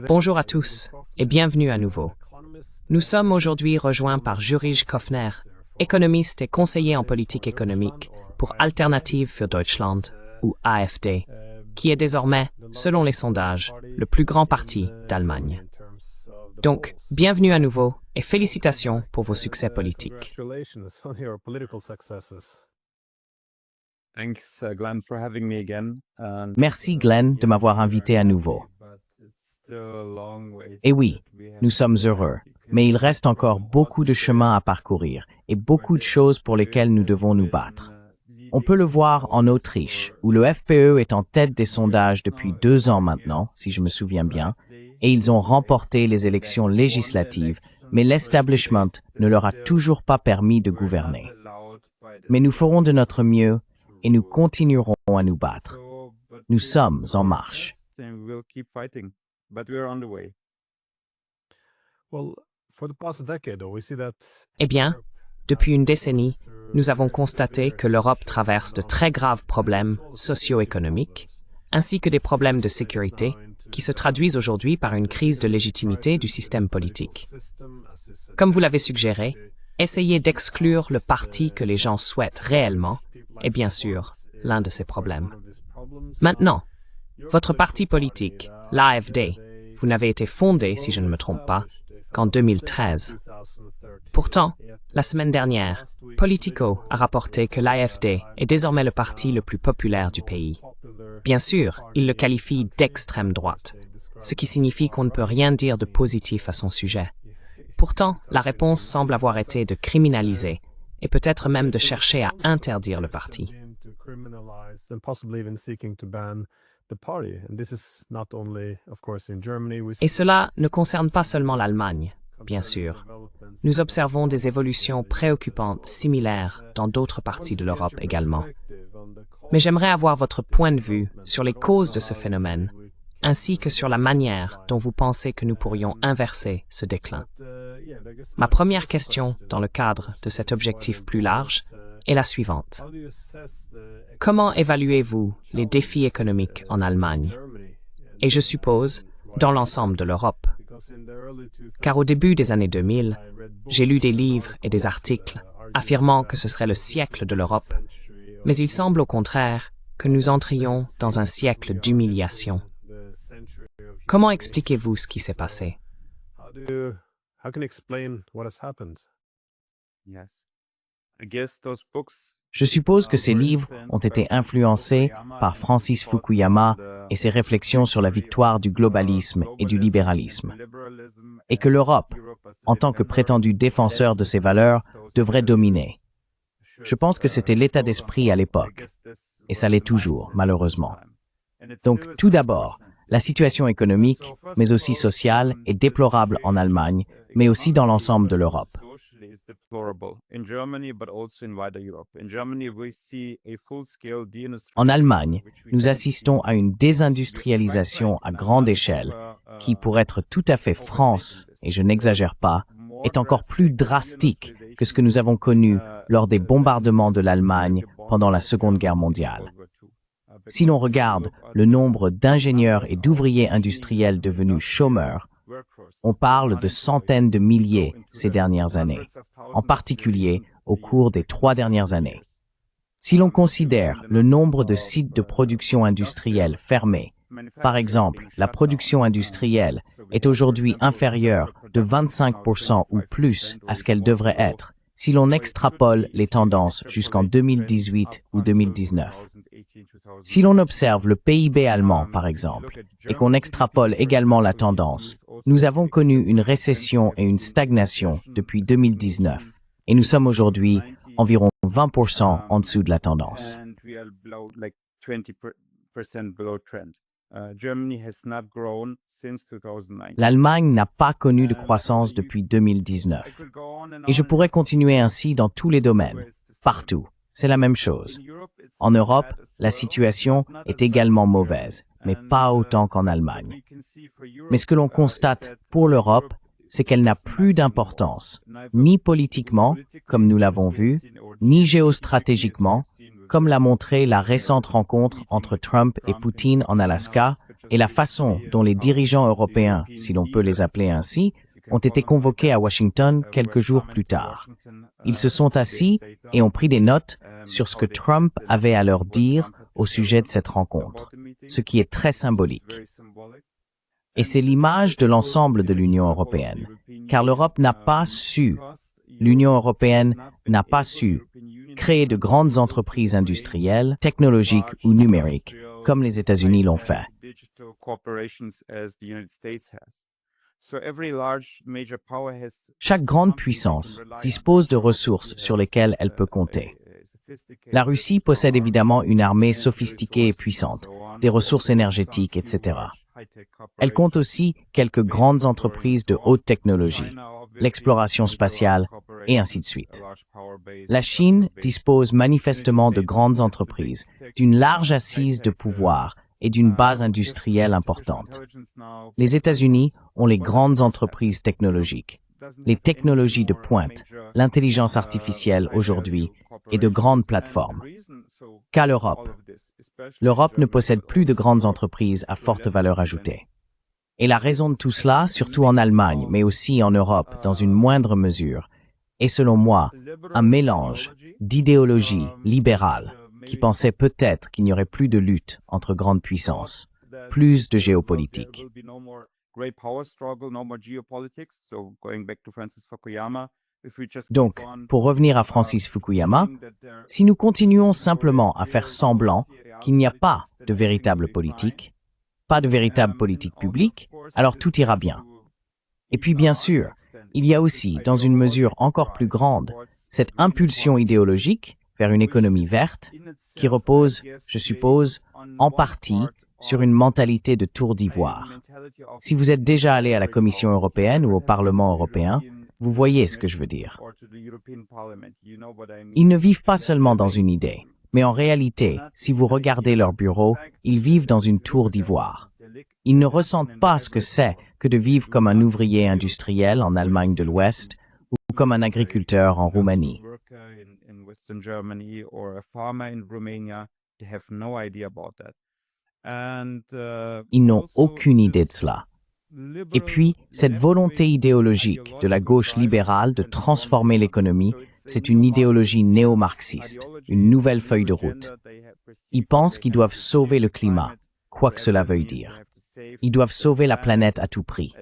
Bonjour à tous et bienvenue à nouveau. Nous sommes aujourd'hui rejoints par Jurij Kofner, économiste et conseiller en politique économique pour Alternative für Deutschland, ou AfD, qui est désormais, selon les sondages, le plus grand parti d'Allemagne. Donc, bienvenue à nouveau et félicitations pour vos succès politiques. Merci Glenn de m'avoir invité à nouveau. Et oui, nous sommes heureux, mais il reste encore beaucoup de chemin à parcourir et beaucoup de choses pour lesquelles nous devons nous battre. On peut le voir en Autriche, où le FPÖ est en tête des sondages depuis 2 ans maintenant, si je me souviens bien, et ils ont remporté les élections législatives, mais l'establishment ne leur a toujours pas permis de gouverner. Mais nous ferons de notre mieux et nous continuerons à nous battre. Nous sommes en marche. Eh bien, depuis une décennie, nous avons constaté que l'Europe traverse de très graves problèmes socio-économiques, ainsi que des problèmes de sécurité, qui se traduisent aujourd'hui par une crise de légitimité du système politique. Comme vous l'avez suggéré, essayer d'exclure le parti que les gens souhaitent réellement est bien sûr l'un de ces problèmes. Maintenant, votre parti politique, l'AfD, vous n'avez été fondé, si je ne me trompe pas, qu'en 2013. Pourtant, la semaine dernière, Politico a rapporté que l'AfD est désormais le parti le plus populaire du pays. Bien sûr, il le qualifie d'extrême droite, ce qui signifie qu'on ne peut rien dire de positif à son sujet. Pourtant, la réponse semble avoir été de criminaliser et peut-être même de chercher à interdire le parti. Et cela ne concerne pas seulement l'Allemagne, bien sûr. Nous observons des évolutions préoccupantes similaires dans d'autres parties de l'Europe également. Mais j'aimerais avoir votre point de vue sur les causes de ce phénomène, ainsi que sur la manière dont vous pensez que nous pourrions inverser ce déclin. Ma première question, dans le cadre de cet objectif plus large, est la suivante. Comment évaluez-vous les défis économiques en Allemagne? Et je suppose, dans l'ensemble de l'Europe. Car au début des années 2000, j'ai lu des livres et des articles affirmant que ce serait le siècle de l'Europe, mais il semble au contraire que nous entrions dans un siècle d'humiliation. Comment expliquez-vous ce qui s'est passé? Je suppose que ces livres ont été influencés par Francis Fukuyama et ses réflexions sur la victoire du globalisme et du libéralisme, et que l'Europe, en tant que prétendu défenseur de ces valeurs, devrait dominer. Je pense que c'était l'état d'esprit à l'époque, et ça l'est toujours, malheureusement. Donc, tout d'abord, la situation économique, mais aussi sociale, est déplorable en Allemagne, mais aussi dans l'ensemble de l'Europe. En Allemagne, nous assistons à une désindustrialisation à grande échelle qui, pour être tout à fait France, et je n'exagère pas, est encore plus drastique que ce que nous avons connu lors des bombardements de l'Allemagne pendant la Seconde Guerre mondiale. Si l'on regarde le nombre d'ingénieurs et d'ouvriers industriels devenus chômeurs, on parle de centaines de milliers ces dernières années, en particulier au cours des 3 dernières années. Si l'on considère le nombre de sites de production industrielle fermés, par exemple, la production industrielle est aujourd'hui inférieure de 25% ou plus à ce qu'elle devrait être, si l'on extrapole les tendances jusqu'en 2018 ou 2019. Si l'on observe le PIB allemand, par exemple, et qu'on extrapole également la tendance, nous avons connu une récession et une stagnation depuis 2019, et nous sommes aujourd'hui environ 20% en dessous de la tendance. L'Allemagne n'a pas connu de croissance depuis 2019. Et je pourrais continuer ainsi dans tous les domaines, partout. C'est la même chose. En Europe, la situation est également mauvaise, mais pas autant qu'en Allemagne. Mais ce que l'on constate pour l'Europe, c'est qu'elle n'a plus d'importance, ni politiquement, comme nous l'avons vu, ni géostratégiquement, comme l'a montré la récente rencontre entre Trump et Poutine en Alaska, et la façon dont les dirigeants européens, si l'on peut les appeler ainsi, ont été convoqués à Washington quelques jours plus tard. Ils se sont assis et ont pris des notes sur ce que Trump avait à leur dire au sujet de cette rencontre, ce qui est très symbolique. Et c'est l'image de l'ensemble de l'Union européenne, car l'Europe n'a pas su, l'Union européenne n'a pas su créer de grandes entreprises industrielles, technologiques ou numériques, comme les États-Unis l'ont fait. Chaque grande puissance dispose de ressources sur lesquelles elle peut compter. La Russie possède évidemment une armée sophistiquée et puissante, des ressources énergétiques, etc. Elle compte aussi quelques grandes entreprises de haute technologie, l'exploration spatiale, et ainsi de suite. La Chine dispose manifestement de grandes entreprises, d'une large assise de pouvoir et d'une base industrielle importante. Les États-Unis ont les grandes entreprises technologiques, les technologies de pointe, l'intelligence artificielle aujourd'hui et de grandes plateformes. Qu'à l'Europe? L'Europe ne possède plus de grandes entreprises à forte valeur ajoutée. Et la raison de tout cela, surtout en Allemagne, mais aussi en Europe, dans une moindre mesure, est selon moi un mélange d'idéologie libérale qui pensait peut-être qu'il n'y aurait plus de lutte entre grandes puissances, plus de géopolitique. Donc, pour revenir à Francis Fukuyama, si nous continuons simplement à faire semblant qu'il n'y a pas de véritable politique, pas de véritable politique publique, alors tout ira bien. Et puis bien sûr, il y a aussi, dans une mesure encore plus grande, cette impulsion idéologique vers une économie verte qui repose, je suppose, en partie sur une mentalité de tour d'ivoire. Si vous êtes déjà allé à la Commission européenne ou au Parlement européen, vous voyez ce que je veux dire. Ils ne vivent pas seulement dans une idée, mais en réalité, si vous regardez leur bureau, ils vivent dans une tour d'ivoire. Ils ne ressentent pas ce que c'est que de vivre comme un ouvrier industriel en Allemagne de l'Ouest ou comme un agriculteur en Roumanie. Ils n'ont aucune idée de cela. Et puis, cette volonté idéologique de la gauche libérale de transformer l'économie, c'est une idéologie néo-marxiste, une nouvelle feuille de route. Ils pensent qu'ils doivent sauver le climat, quoi que cela veuille dire. Ils doivent sauver la planète à tout prix.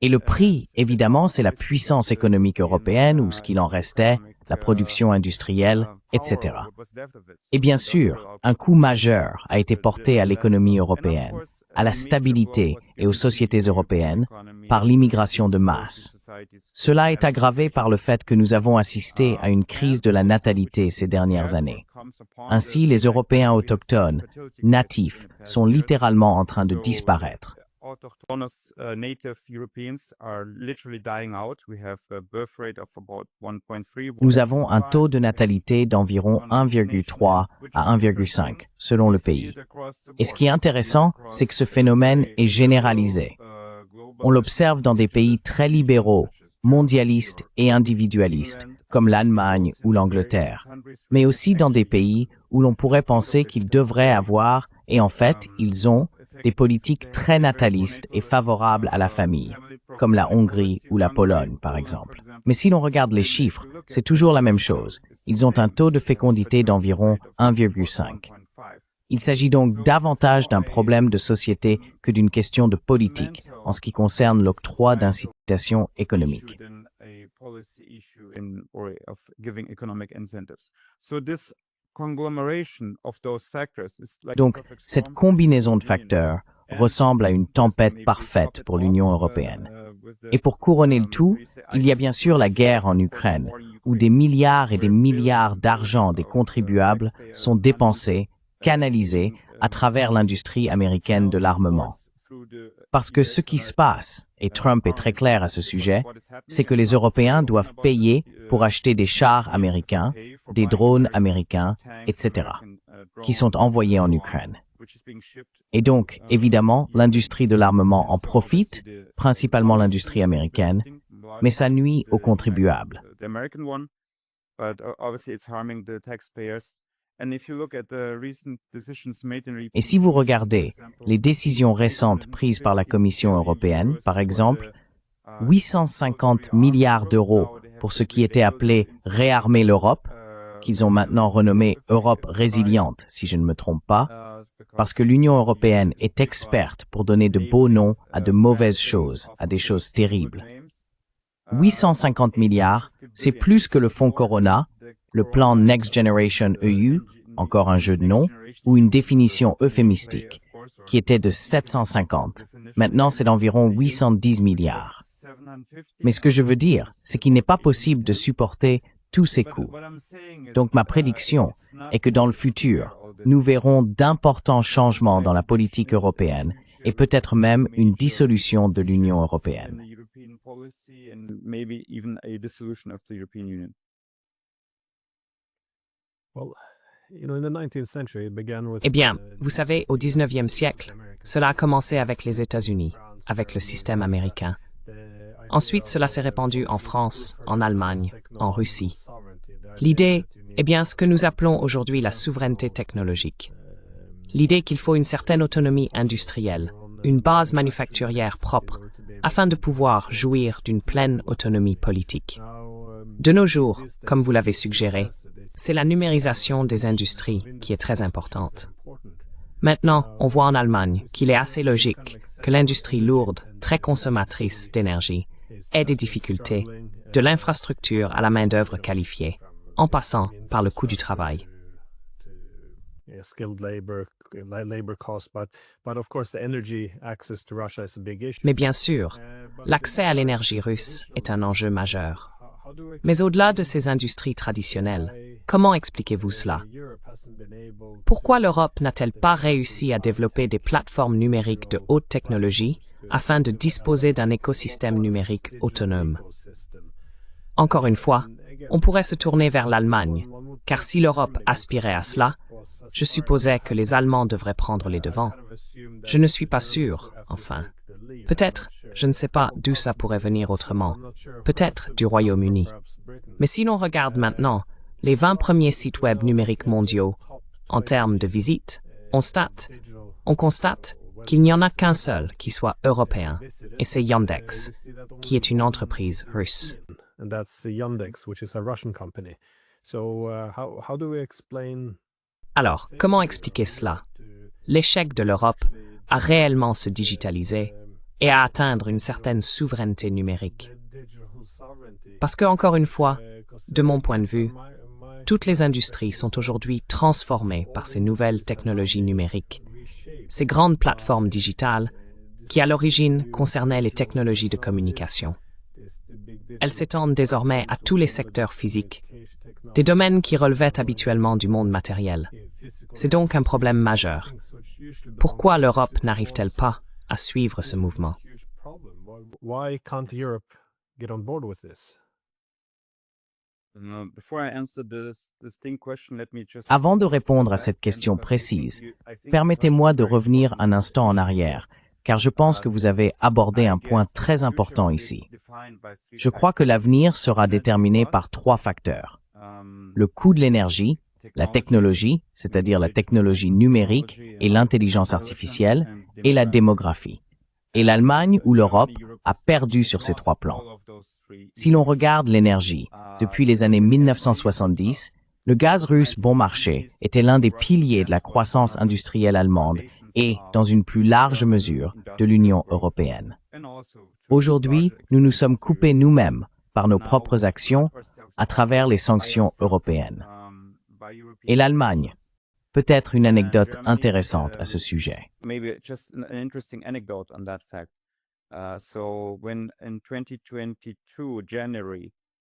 Et le prix, évidemment, c'est la puissance économique européenne ou ce qu'il en restait, la production industrielle, etc. Et bien sûr, un coup majeur a été porté à l'économie européenne, à la stabilité et aux sociétés européennes par l'immigration de masse. Cela est aggravé par le fait que nous avons assisté à une crise de la natalité ces dernières années. Ainsi, les Européens autochtones, natifs, sont littéralement en train de disparaître. Nous avons un taux de natalité d'environ 1,3 à 1,5, selon le pays. Et ce qui est intéressant, c'est que ce phénomène est généralisé. On l'observe dans des pays très libéraux, mondialistes et individualistes, comme l'Allemagne ou l'Angleterre, mais aussi dans des pays où l'on pourrait penser qu'ils devraient avoir, et en fait, ils ont, des politiques très natalistes et favorables à la famille, comme la Hongrie ou la Pologne, par exemple. Mais si l'on regarde les chiffres, c'est toujours la même chose. Ils ont un taux de fécondité d'environ 1,5. Il s'agit donc davantage d'un problème de société que d'une question de politique, en ce qui concerne l'octroi d'incitations économiques. Donc, cette combinaison de facteurs ressemble à une tempête parfaite pour l'Union européenne. Et pour couronner le tout, il y a bien sûr la guerre en Ukraine, où des milliards et des milliards d'argent des contribuables sont dépensés, canalisés à travers l'industrie américaine de l'armement. Parce que ce qui se passe, et Trump est très clair à ce sujet, c'est que les Européens doivent payer pour acheter des chars américains, des drones américains, etc., qui sont envoyés en Ukraine. Et donc, évidemment, l'industrie de l'armement en profite, principalement l'industrie américaine, mais ça nuit aux contribuables. Et si vous regardez les décisions récentes prises par la Commission européenne, par exemple, 850 milliards d'euros pour ce qui était appelé « réarmer l'Europe », qu'ils ont maintenant renommé « Europe résiliente », si je ne me trompe pas, parce que l'Union européenne est experte pour donner de beaux noms à de mauvaises choses, à des choses terribles. 850 milliards, c'est plus que le fonds Corona, le plan Next Generation EU, encore un jeu de noms, ou une définition euphémistique, qui était de 750. Maintenant, c'est d'environ 810 milliards. Mais ce que je veux dire, c'est qu'il n'est pas possible de supporter tous ces coûts. Donc ma prédiction est que dans le futur, nous verrons d'importants changements dans la politique européenne et peut-être même une dissolution de l'Union européenne. Eh bien, vous savez, au 19e siècle, cela a commencé avec les États-Unis, avec le système américain. Ensuite, cela s'est répandu en France, en Allemagne, en Russie. L'idée est bien ce que nous appelons aujourd'hui la souveraineté technologique. L'idée qu'il faut une certaine autonomie industrielle, une base manufacturière propre, afin de pouvoir jouir d'une pleine autonomie politique. De nos jours, comme vous l'avez suggéré, c'est la numérisation des industries qui est très importante. Maintenant, on voit en Allemagne qu'il est assez logique que l'industrie lourde, très consommatrice d'énergie, ait des difficultés, de l'infrastructure à la main-d'œuvre qualifiée, en passant par le coût du travail. Mais bien sûr, l'accès à l'énergie russe est un enjeu majeur. Mais au-delà de ces industries traditionnelles, comment expliquez-vous cela? Pourquoi l'Europe n'a-t-elle pas réussi à développer des plateformes numériques de haute technologie afin de disposer d'un écosystème numérique autonome? Encore une fois, on pourrait se tourner vers l'Allemagne, car si l'Europe aspirait à cela, je supposais que les Allemands devraient prendre les devants. Je ne suis pas sûr, enfin. Peut-être, je ne sais pas d'où ça pourrait venir autrement. Peut-être du Royaume-Uni. Mais si l'on regarde maintenant les 20 premiers sites web numériques mondiaux, en termes de visites, on constate qu'il n'y en a qu'un seul qui soit européen, et c'est Yandex, qui est une entreprise russe. Alors, comment expliquer cela? L'échec de l'Europe à réellement se digitaliser et à atteindre une certaine souveraineté numérique. Parce que, encore une fois, de mon point de vue, toutes les industries sont aujourd'hui transformées par ces nouvelles technologies numériques, ces grandes plateformes digitales qui, à l'origine, concernaient les technologies de communication. Elles s'étendent désormais à tous les secteurs physiques, des domaines qui relevaient habituellement du monde matériel. C'est donc un problème majeur. Pourquoi l'Europe n'arrive-t-elle pas à suivre ce mouvement? Avant de répondre à cette question précise, permettez-moi de revenir un instant en arrière, car je pense que vous avez abordé un point très important ici. Je crois que l'avenir sera déterminé par 3 facteurs. Le coût de l'énergie, la technologie, c'est-à-dire la technologie numérique et l'intelligence artificielle, et la démographie. Et l'Allemagne ou l'Europe a perdu sur ces 3 plans. Si l'on regarde l'énergie, depuis les années 1970, le gaz russe bon marché était l'un des piliers de la croissance industrielle allemande et, dans une plus large mesure, de l'Union européenne. Aujourd'hui, nous nous sommes coupés nous-mêmes par nos propres actions à travers les sanctions européennes. Et l'Allemagne? Peut-être une anecdote intéressante à ce sujet.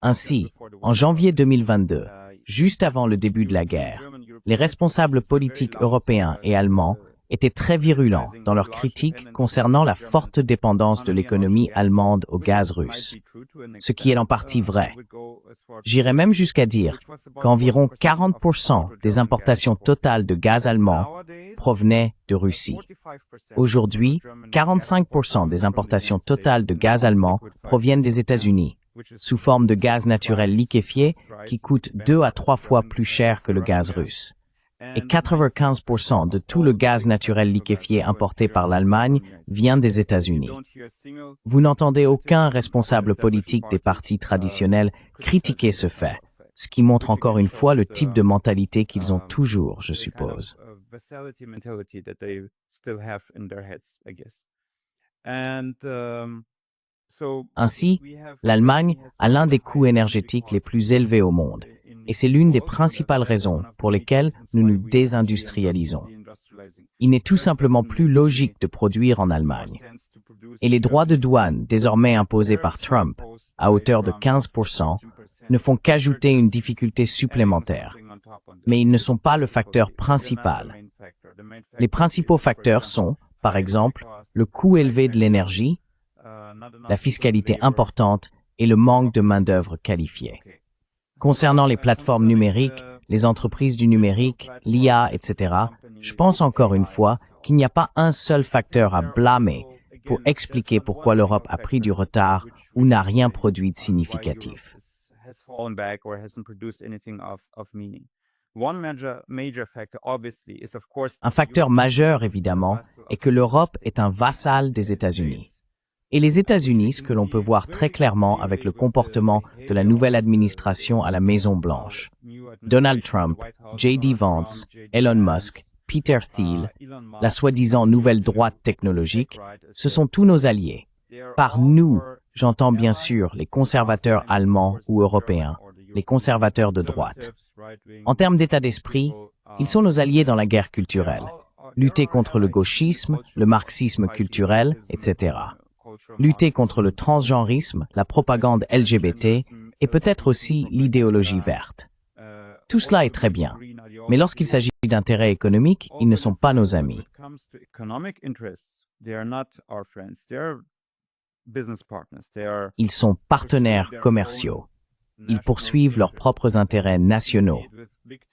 Ainsi, en janvier 2022, juste avant le début de la guerre, les responsables politiques européens et allemands étaient très virulents dans leurs critiques concernant la forte dépendance de l'économie allemande au gaz russe, ce qui est en partie vrai. J'irais même jusqu'à dire qu'environ 40% des importations totales de gaz allemand provenaient de Russie. Aujourd'hui, 45% des importations totales de gaz allemand proviennent des États-Unis, sous forme de gaz naturel liquéfié qui coûte 2 à 3 fois plus cher que le gaz russe. et 95% de tout le gaz naturel liquéfié importé par l'Allemagne vient des États-Unis. Vous n'entendez aucun responsable politique des partis traditionnels critiquer ce fait, ce qui montre encore une fois le type de mentalité qu'ils ont toujours, je suppose. Ainsi, l'Allemagne a l'un des coûts énergétiques les plus élevés au monde, et c'est l'une des principales raisons pour lesquelles nous nous désindustrialisons. Il n'est tout simplement plus logique de produire en Allemagne. Et les droits de douane, désormais imposés par Trump, à hauteur de 15%, ne font qu'ajouter une difficulté supplémentaire. Mais ils ne sont pas le facteur principal. Les principaux facteurs sont, par exemple, le coût élevé de l'énergie, la fiscalité importante et le manque de main-d'œuvre qualifiée. Concernant les plateformes numériques, les entreprises du numérique, l'IA, etc., je pense encore une fois qu'il n'y a pas un seul facteur à blâmer pour expliquer pourquoi l'Europe a pris du retard ou n'a rien produit de significatif. Un facteur majeur, évidemment, est que l'Europe est un vassal des États-Unis. Et les États-Unis, ce que l'on peut voir très clairement avec le comportement de la nouvelle administration à la Maison-Blanche. Donald Trump, J.D. Vance, Elon Musk, Peter Thiel, la soi-disant nouvelle droite technologique, ce sont tous nos alliés. Par nous, j'entends bien sûr les conservateurs allemands ou européens, les conservateurs de droite. En termes d'état d'esprit, ils sont nos alliés dans la guerre culturelle. Lutter contre le gauchisme, le marxisme culturel, etc. Lutter contre le transgenrisme, la propagande LGBT et peut-être aussi l'idéologie verte. Tout cela est très bien, mais lorsqu'il s'agit d'intérêts économiques, ils ne sont pas nos amis. Ils sont partenaires commerciaux. Ils poursuivent leurs propres intérêts nationaux.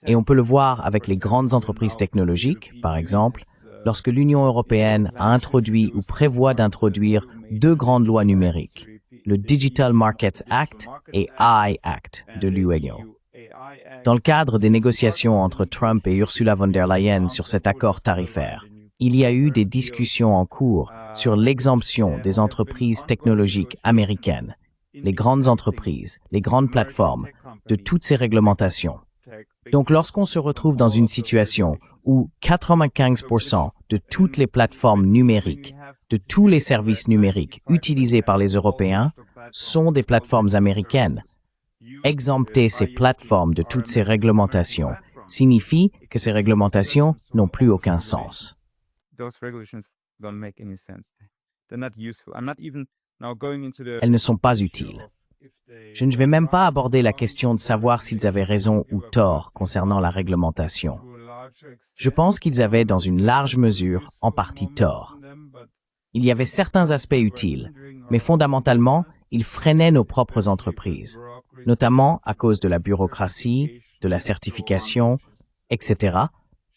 Et on peut le voir avec les grandes entreprises technologiques, par exemple, lorsque l'Union européenne a introduit ou prévoit d'introduire deux grandes lois numériques, le Digital Markets Act et AI Act de l'UE. Dans le cadre des négociations entre Trump et Ursula von der Leyen sur cet accord tarifaire, il y a eu des discussions en cours sur l'exemption des entreprises technologiques américaines, les grandes entreprises, les grandes plateformes, de toutes ces réglementations. Donc lorsqu'on se retrouve dans une situation où 95% de toutes les plateformes numériques, de tous les services numériques utilisés par les Européens sont des plateformes américaines, exempter ces plateformes de toutes ces réglementations signifie que ces réglementations n'ont plus aucun sens. Elles ne sont pas utiles. Je ne vais même pas aborder la question de savoir s'ils avaient raison ou tort concernant la réglementation. Je pense qu'ils avaient dans une large mesure en partie tort. Il y avait certains aspects utiles, mais fondamentalement, ils freinaient nos propres entreprises, notamment à cause de la bureaucratie, de la certification, etc.,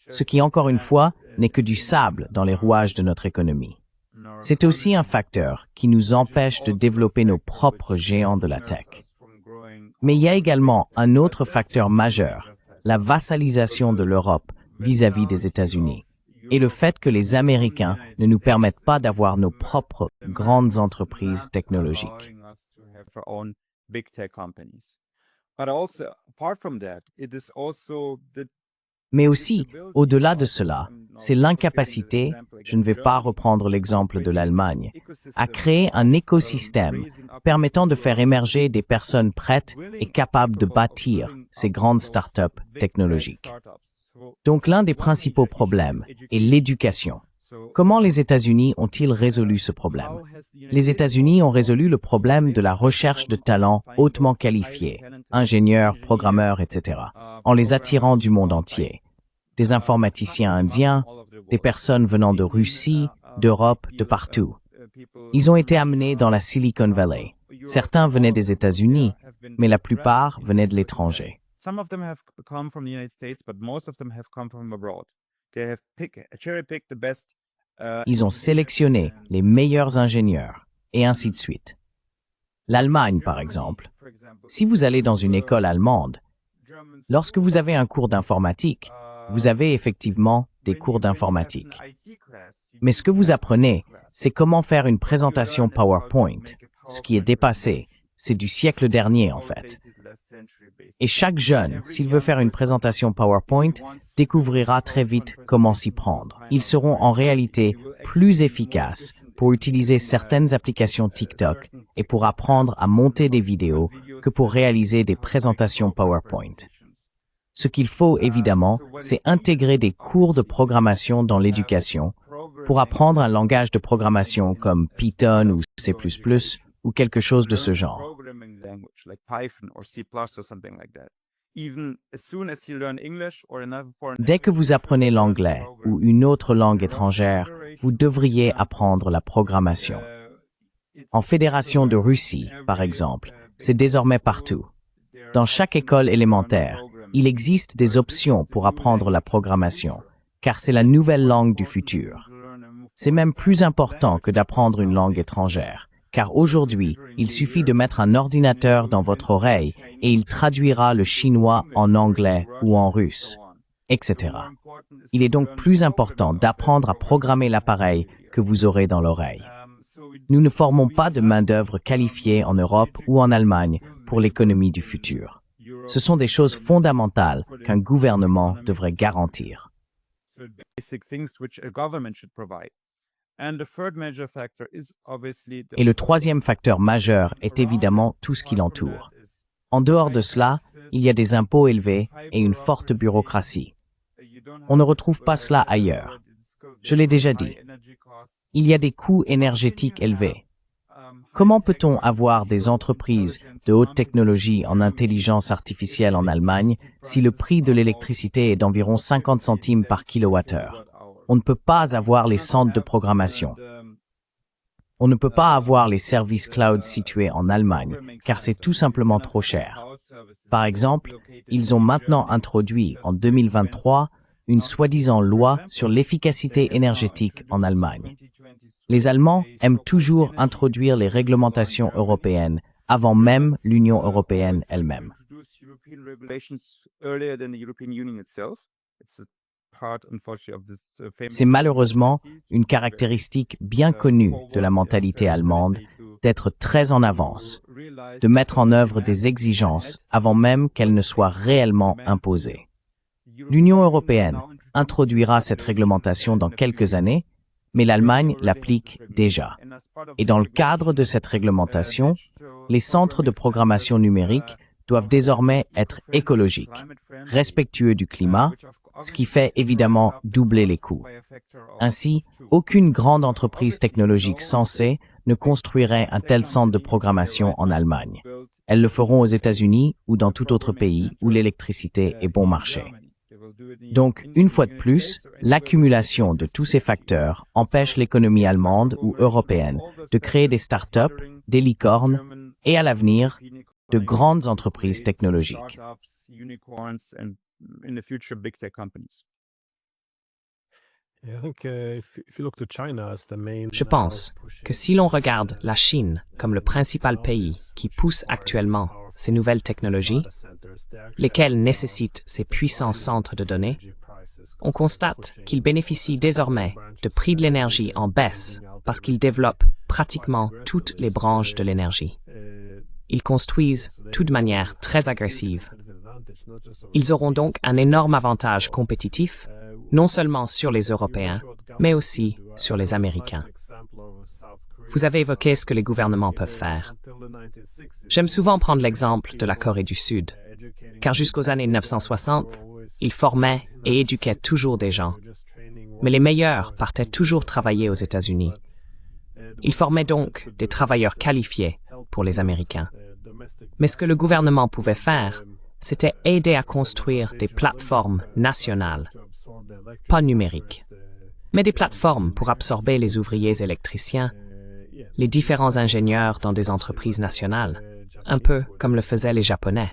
ce qui, encore une fois, n'est que du sable dans les rouages de notre économie. C'est aussi un facteur qui nous empêche de développer nos propres géants de la tech. Mais il y a également un autre facteur majeur, la vassalisation de l'Europe vis-à-vis des États-Unis, et le fait que les Américains ne nous permettent pas d'avoir nos propres grandes entreprises technologiques. Mais aussi, au-delà de cela, c'est l'incapacité, je ne vais pas reprendre l'exemple de l'Allemagne, à créer un écosystème permettant de faire émerger des personnes prêtes et capables de bâtir ces grandes startups technologiques. Donc l'un des principaux problèmes est l'éducation. Comment les États-Unis ont-ils résolu ce problème? Les États-Unis ont résolu le problème de la recherche de talents hautement qualifiés, ingénieurs, programmeurs, etc., en les attirant du monde entier. Des informaticiens indiens, des personnes venant de Russie, d'Europe, de partout. Ils ont été amenés dans la Silicon Valley. Certains venaient des États-Unis, mais la plupart venaient de l'étranger. Ils ont sélectionné les meilleurs ingénieurs, et ainsi de suite. L'Allemagne, par exemple. Si vous allez dans une école allemande, lorsque vous avez un cours d'informatique, vous avez effectivement des cours d'informatique. Mais ce que vous apprenez, c'est comment faire une présentation PowerPoint, ce qui est dépassé. C'est du siècle dernier, en fait. Et chaque jeune, s'il veut faire une présentation PowerPoint, découvrira très vite comment s'y prendre. Ils seront en réalité plus efficaces pour utiliser certaines applications TikTok et pour apprendre à monter des vidéos que pour réaliser des présentations PowerPoint. Ce qu'il faut, évidemment, c'est intégrer des cours de programmation dans l'éducation pour apprendre un langage de programmation comme Python ou C++ ou quelque chose de ce genre. Dès que vous apprenez l'anglais ou une autre langue étrangère, vous devriez apprendre la programmation. En Fédération de Russie, par exemple, c'est désormais partout. Dans chaque école élémentaire, il existe des options pour apprendre la programmation, car c'est la nouvelle langue du futur. C'est même plus important que d'apprendre une langue étrangère, car aujourd'hui, il suffit de mettre un ordinateur dans votre oreille et il traduira le chinois en anglais ou en russe, etc. Il est donc plus important d'apprendre à programmer l'appareil que vous aurez dans l'oreille. Nous ne formons pas de main-d'œuvre qualifiée en Europe ou en Allemagne pour l'économie du futur. Ce sont des choses fondamentales qu'un gouvernement devrait garantir. Et le troisième facteur majeur est évidemment tout ce qui l'entoure. En dehors de cela, il y a des impôts élevés et une forte bureaucratie. On ne retrouve pas cela ailleurs. Je l'ai déjà dit. Il y a des coûts énergétiques élevés. Comment peut-on avoir des entreprises de haute technologie en intelligence artificielle en Allemagne si le prix de l'électricité est d'environ 50 centimes par kilowattheure? On ne peut pas avoir les centres de programmation. On ne peut pas avoir les services cloud situés en Allemagne, car c'est tout simplement trop cher. Par exemple, ils ont maintenant introduit en 2023 une soi-disant loi sur l'efficacité énergétique en Allemagne. Les Allemands aiment toujours introduire les réglementations européennes avant même l'Union européenne elle-même. C'est malheureusement une caractéristique bien connue de la mentalité allemande d'être très en avance, de mettre en œuvre des exigences avant même qu'elles ne soient réellement imposées. L'Union européenne introduira cette réglementation dans quelques années, mais l'Allemagne l'applique déjà. Et dans le cadre de cette réglementation, les centres de programmation numérique doivent désormais être écologiques, respectueux du climat, ce qui fait évidemment doubler les coûts. Ainsi, aucune grande entreprise technologique censée ne construirait un tel centre de programmation en Allemagne. Elles le feront aux États-Unis ou dans tout autre pays où l'électricité est bon marché. Donc, une fois de plus, l'accumulation de tous ces facteurs empêche l'économie allemande ou européenne de créer des start-up, des licornes et, à l'avenir, de grandes entreprises technologiques. Je pense que si l'on regarde la Chine comme le principal pays qui pousse actuellement ces nouvelles technologies, lesquelles nécessitent ces puissants centres de données, on constate qu'ils bénéficient désormais de prix de l'énergie en baisse parce qu'ils développent pratiquement toutes les branches de l'énergie. Ils construisent tout de manière très agressive. Ils auront donc un énorme avantage compétitif, non seulement sur les Européens, mais aussi sur les Américains. Vous avez évoqué ce que les gouvernements peuvent faire. J'aime souvent prendre l'exemple de la Corée du Sud, car jusqu'aux années 1960, ils formaient et éduquaient toujours des gens. Mais les meilleurs partaient toujours travailler aux États-Unis. Ils formaient donc des travailleurs qualifiés pour les Américains. Mais ce que le gouvernement pouvait faire, c'était aider à construire des plateformes nationales, pas numériques, mais des plateformes pour absorber les ouvriers électriciens, les différents ingénieurs dans des entreprises nationales, un peu comme le faisaient les Japonais.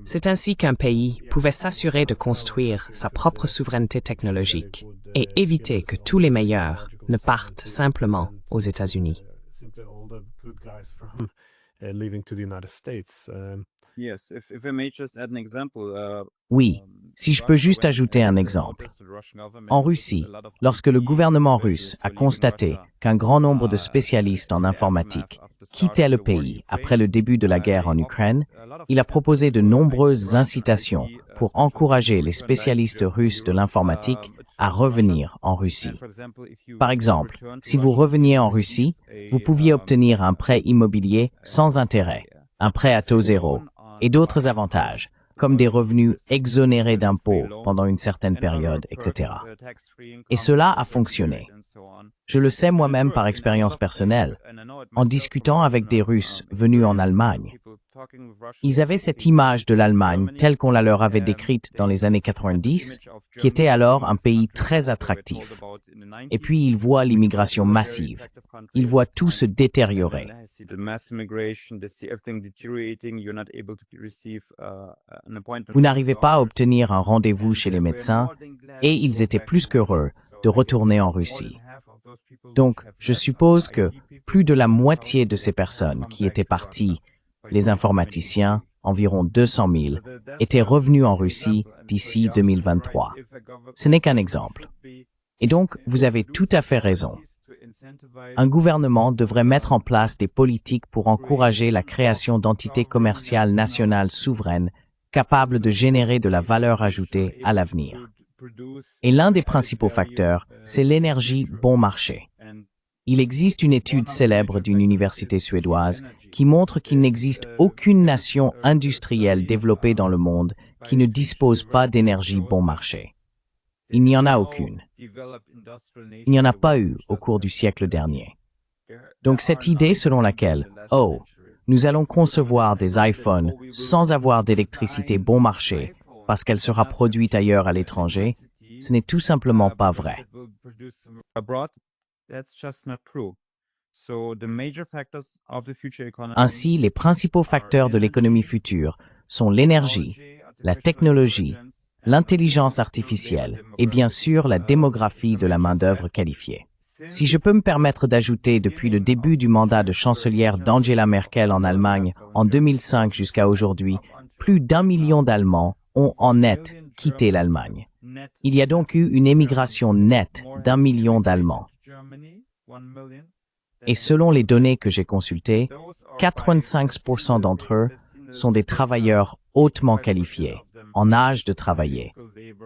C'est ainsi qu'un pays pouvait s'assurer de construire sa propre souveraineté technologique et éviter que tous les meilleurs ne partent simplement aux États-Unis. Oui, si je peux juste ajouter un exemple. En Russie, lorsque le gouvernement russe a constaté qu'un grand nombre de spécialistes en informatique quittaient le pays après le début de la guerre en Ukraine, il a proposé de nombreuses incitations pour encourager les spécialistes russes de l'informatique à revenir en Russie. Par exemple, si vous reveniez en Russie, vous pouviez obtenir un prêt immobilier sans intérêt, un prêt à taux zéro et d'autres avantages, comme des revenus exonérés d'impôts pendant une certaine période, etc. Et cela a fonctionné. Je le sais moi-même par expérience personnelle, en discutant avec des Russes venus en Allemagne. Ils avaient cette image de l'Allemagne telle qu'on la leur avait décrite dans les années 90, qui était alors un pays très attractif. Et puis ils voient l'immigration massive. Ils voient tout se détériorer. Vous n'arrivez pas à obtenir un rendez-vous chez les médecins et ils étaient plus qu'heureux de retourner en Russie. Donc, je suppose que plus de la moitié de ces personnes qui étaient parties, les informaticiens, environ 200 000, étaient revenus en Russie d'ici 2023. Ce n'est qu'un exemple. Et donc, vous avez tout à fait raison. Un gouvernement devrait mettre en place des politiques pour encourager la création d'entités commerciales nationales souveraines capables de générer de la valeur ajoutée à l'avenir. Et l'un des principaux facteurs, c'est l'énergie bon marché. Il existe une étude célèbre d'une université suédoise qui montre qu'il n'existe aucune nation industrielle développée dans le monde qui ne dispose pas d'énergie bon marché. Il n'y en a aucune. Il n'y en a pas eu au cours du siècle dernier. Donc cette idée selon laquelle, oh, nous allons concevoir des iPhones sans avoir d'électricité bon marché parce qu'elle sera produite ailleurs à l'étranger, ce n'est tout simplement pas vrai. Ainsi, les principaux facteurs de l'économie future sont l'énergie, la technologie, l'intelligence artificielle et bien sûr la démographie de la main-d'œuvre qualifiée. Si je peux me permettre d'ajouter, depuis le début du mandat de chancelière d'Angela Merkel en Allemagne en 2005 jusqu'à aujourd'hui, plus d'1 million d'Allemands ont en net quitté l'Allemagne. Il y a donc eu une émigration nette d'1 million d'Allemands. Et selon les données que j'ai consultées, 85% d'entre eux sont des travailleurs hautement qualifiés, en âge de travailler.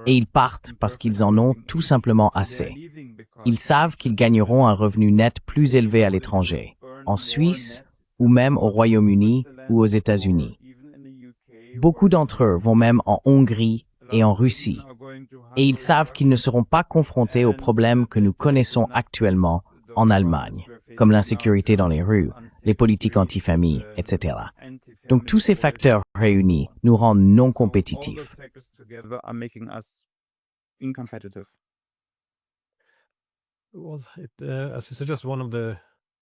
Et ils partent parce qu'ils en ont tout simplement assez. Ils savent qu'ils gagneront un revenu net plus élevé à l'étranger, en Suisse ou même au Royaume-Uni ou aux États-Unis. Beaucoup d'entre eux vont même en Hongrie et en Russie. Et ils savent qu'ils ne seront pas confrontés aux problèmes que nous connaissons actuellement en Allemagne, comme l'insécurité dans les rues, les politiques anti-famille, etc. Donc tous ces facteurs réunis nous rendent non compétitifs.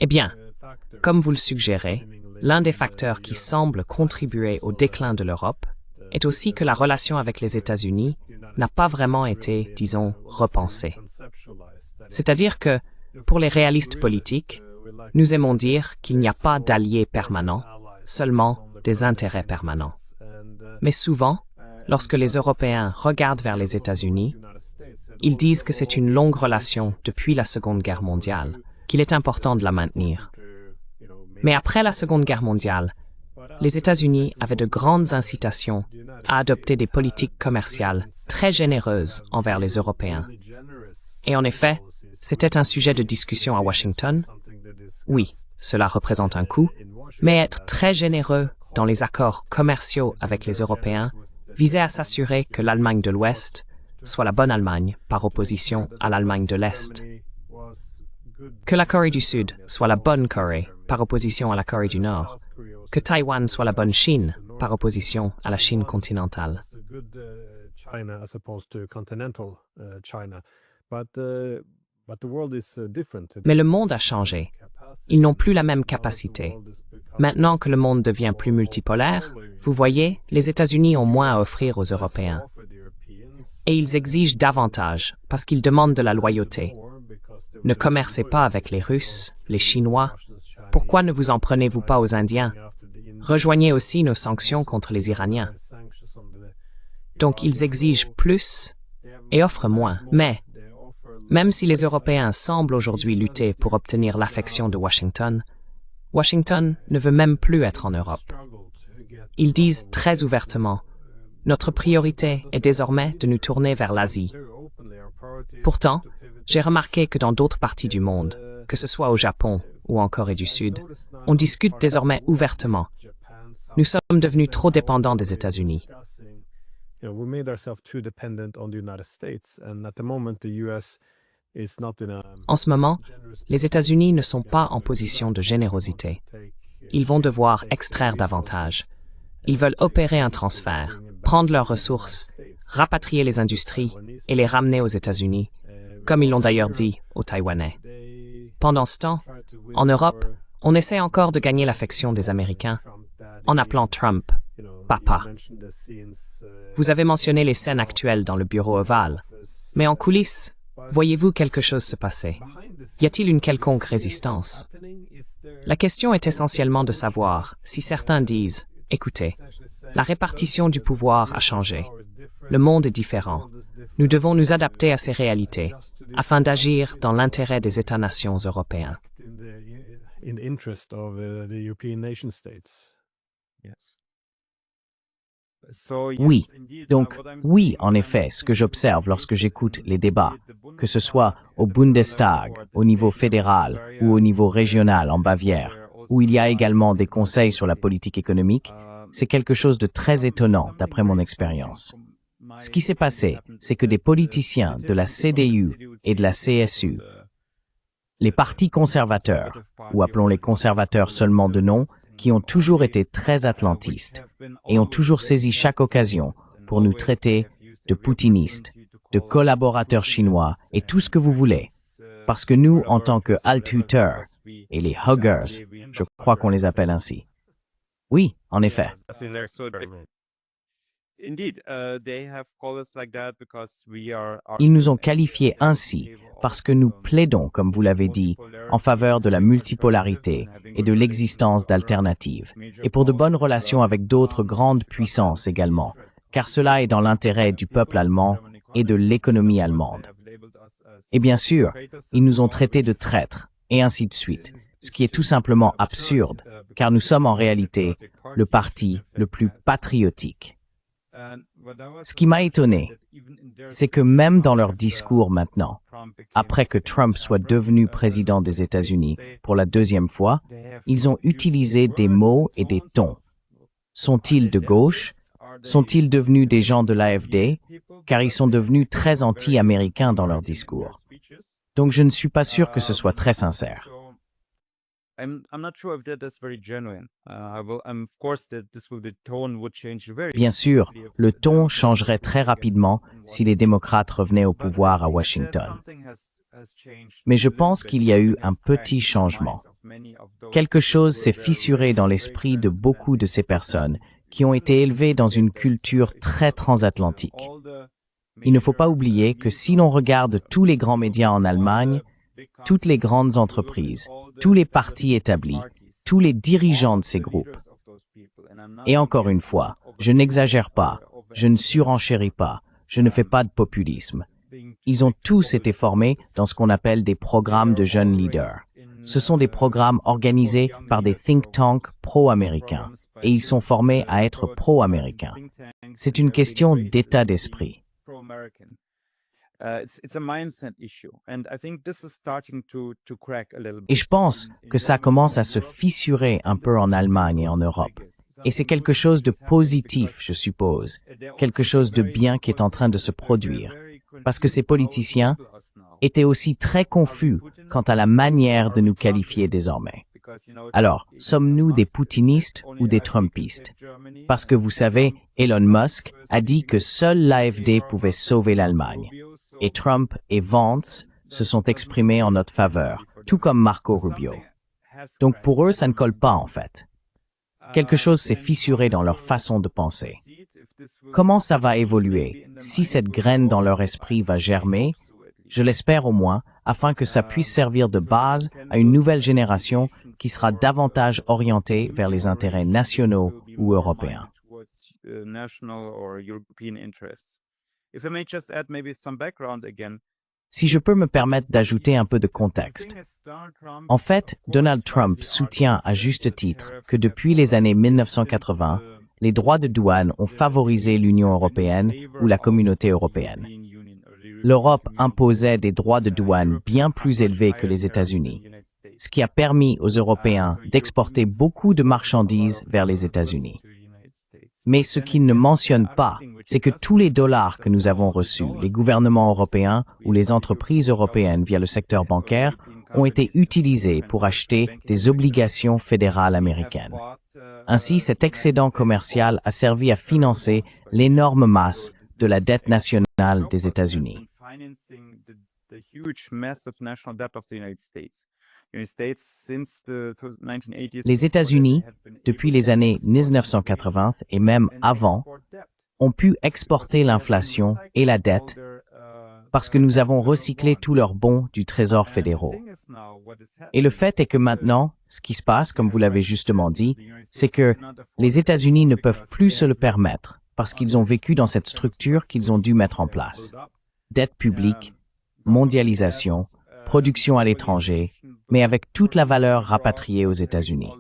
Eh bien, comme vous le suggérez, l'un des facteurs qui semble contribuer au déclin de l'Europe est aussi que la relation avec les États-Unis n'a pas vraiment été, disons, repensée. C'est-à-dire que, pour les réalistes politiques, nous aimons dire qu'il n'y a pas d'alliés permanents, seulement des intérêts permanents. Mais souvent, lorsque les Européens regardent vers les États-Unis, ils disent que c'est une longue relation depuis la Seconde Guerre mondiale, qu'il est important de la maintenir. Mais après la Seconde Guerre mondiale, les États-Unis avaient de grandes incitations à adopter des politiques commerciales très généreuses envers les Européens. Et en effet, c'était un sujet de discussion à Washington. Oui, cela représente un coût, mais être très généreux dans les accords commerciaux avec les Européens visait à s'assurer que l'Allemagne de l'Ouest soit la bonne Allemagne par opposition à l'Allemagne de l'Est, que la Corée du Sud soit la bonne Corée par opposition à la Corée du Nord, que Taïwan soit la bonne Chine par opposition à la Chine continentale. Mais le monde a changé. Ils n'ont plus la même capacité. Maintenant que le monde devient plus multipolaire, vous voyez, les États-Unis ont moins à offrir aux Européens. Et ils exigent davantage parce qu'ils demandent de la loyauté. Ne commercez pas avec les Russes, les Chinois. Pourquoi ne vous en prenez-vous pas aux Indiens? Rejoignez aussi nos sanctions contre les Iraniens. Donc ils exigent plus et offrent moins. Mais, même si les Européens semblent aujourd'hui lutter pour obtenir l'affection de Washington, Washington ne veut même plus être en Europe. Ils disent très ouvertement, « Notre priorité est désormais de nous tourner vers l'Asie. » Pourtant, j'ai remarqué que dans d'autres parties du monde, que ce soit au Japon ou en Corée du Sud, on discute désormais ouvertement. Nous sommes devenus trop dépendants des États-Unis. En ce moment, les États-Unis ne sont pas en position de générosité. Ils vont devoir extraire davantage. Ils veulent opérer un transfert, prendre leurs ressources, rapatrier les industries et les ramener aux États-Unis, comme ils l'ont d'ailleurs dit aux Taïwanais. Pendant ce temps, en Europe, on essaie encore de gagner l'affection des Américains en appelant Trump « Papa ». Vous avez mentionné les scènes actuelles dans le bureau ovale, mais en coulisses, voyez-vous quelque chose se passer? Y a-t-il une quelconque résistance? La question est essentiellement de savoir si certains disent « Écoutez, la répartition du pouvoir a changé. Le monde est différent. Nous devons nous adapter à ces réalités afin d'agir dans l'intérêt des États-nations européens. » Oui, donc oui, en effet, ce que j'observe lorsque j'écoute les débats, que ce soit au Bundestag, au niveau fédéral ou au niveau régional en Bavière, où il y a également des conseils sur la politique économique, c'est quelque chose de très étonnant d'après mon expérience. Ce qui s'est passé, c'est que des politiciens de la CDU et de la CSU, les partis conservateurs, ou appelons-les conservateurs seulement de nom, qui ont toujours été très atlantistes et ont toujours saisi chaque occasion pour nous traiter de poutinistes, de collaborateurs chinois et tout ce que vous voulez. Parce que nous, en tant que Althüter et les Huggers, je crois qu'on les appelle ainsi. Oui, en effet. Ils nous ont qualifiés ainsi parce que nous plaidons, comme vous l'avez dit, en faveur de la multipolarité et de l'existence d'alternatives, et pour de bonnes relations avec d'autres grandes puissances également, car cela est dans l'intérêt du peuple allemand et de l'économie allemande. Et bien sûr, ils nous ont traités de traîtres, et ainsi de suite, ce qui est tout simplement absurde, car nous sommes en réalité le parti le plus patriotique. Ce qui m'a étonné, c'est que même dans leur discours maintenant, après que Trump soit devenu président des États-Unis pour la deuxième fois, ils ont utilisé des mots et des tons. Sont-ils de gauche? Sont-ils devenus des gens de l'AfD? Car ils sont devenus très anti-américains dans leur discours. Donc je ne suis pas sûr que ce soit très sincère. Bien sûr, le ton changerait très rapidement si les démocrates revenaient au pouvoir à Washington. Mais je pense qu'il y a eu un petit changement. Quelque chose s'est fissuré dans l'esprit de beaucoup de ces personnes qui ont été élevées dans une culture très transatlantique. Il ne faut pas oublier que si l'on regarde tous les grands médias en Allemagne, toutes les grandes entreprises, tous les partis établis, tous les dirigeants de ces groupes. Et encore une fois, je n'exagère pas, je ne surenchéris pas, je ne fais pas de populisme. Ils ont tous été formés dans ce qu'on appelle des programmes de jeunes leaders. Ce sont des programmes organisés par des think tanks pro-américains, et ils sont formés à être pro-américains. C'est une question d'état d'esprit. Et je pense que ça commence à se fissurer un peu en Allemagne et en Europe. Et c'est quelque chose de positif, je suppose, quelque chose de bien qui est en train de se produire. Parce que ces politiciens étaient aussi très confus quant à la manière de nous qualifier désormais. Alors, sommes-nous des poutinistes ou des trumpistes? Parce que vous savez, Elon Musk a dit que seule l'AfD pouvait sauver l'Allemagne. Et Trump et Vance se sont exprimés en notre faveur, tout comme Marco Rubio. Donc pour eux, ça ne colle pas en fait. Quelque chose s'est fissuré dans leur façon de penser. Comment ça va évoluer? Si cette graine dans leur esprit va germer, je l'espère au moins, afin que ça puisse servir de base à une nouvelle génération qui sera davantage orienté vers les intérêts nationaux ou européens. Si je peux me permettre d'ajouter un peu de contexte. En fait, Donald Trump soutient à juste titre que depuis les années 1980, les droits de douane ont favorisé l'Union européenne ou la communauté européenne. L'Europe imposait des droits de douane bien plus élevés que les États-Unis, ce qui a permis aux Européens d'exporter beaucoup de marchandises vers les États-Unis. Mais ce qu'il ne mentionne pas, c'est que tous les dollars que nous avons reçus, les gouvernements européens ou les entreprises européennes via le secteur bancaire, ont été utilisés pour acheter des obligations fédérales américaines. Ainsi, cet excédent commercial a servi à financer l'énorme masse de la dette nationale des États-Unis. Les États-Unis, depuis les années 1980 et même avant, ont pu exporter l'inflation et la dette parce que nous avons recyclé tous leurs bons du Trésor fédéraux. Et le fait est que maintenant, ce qui se passe, comme vous l'avez justement dit, c'est que les États-Unis ne peuvent plus se le permettre parce qu'ils ont vécu dans cette structure qu'ils ont dû mettre en place. Dette publique, mondialisation, production à l'étranger, mais avec toute la valeur rapatriée aux États-Unis.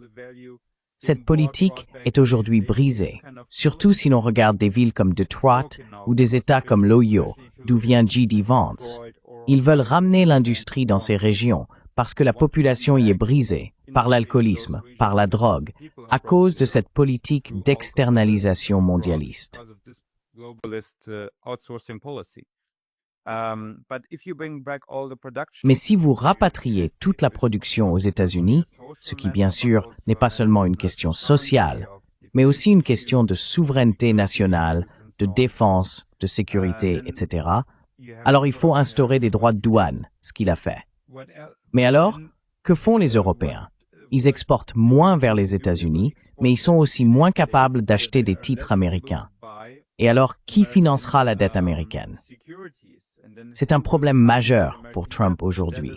Cette politique est aujourd'hui brisée, surtout si l'on regarde des villes comme Detroit ou des États comme l'Ohio, d'où vient J.D. Vance. Ils veulent ramener l'industrie dans ces régions parce que la population y est brisée par l'alcoolisme, par la drogue, à cause de cette politique d'externalisation mondialiste. Mais si vous rapatriez toute la production aux États-Unis, ce qui bien sûr n'est pas seulement une question sociale, mais aussi une question de souveraineté nationale, de défense, de sécurité, etc., alors il faut instaurer des droits de douane, ce qu'il a fait. Mais alors, que font les Européens? Ils exportent moins vers les États-Unis, mais ils sont aussi moins capables d'acheter des titres américains. Et alors, qui financera la dette américaine? C'est un problème majeur pour Trump aujourd'hui.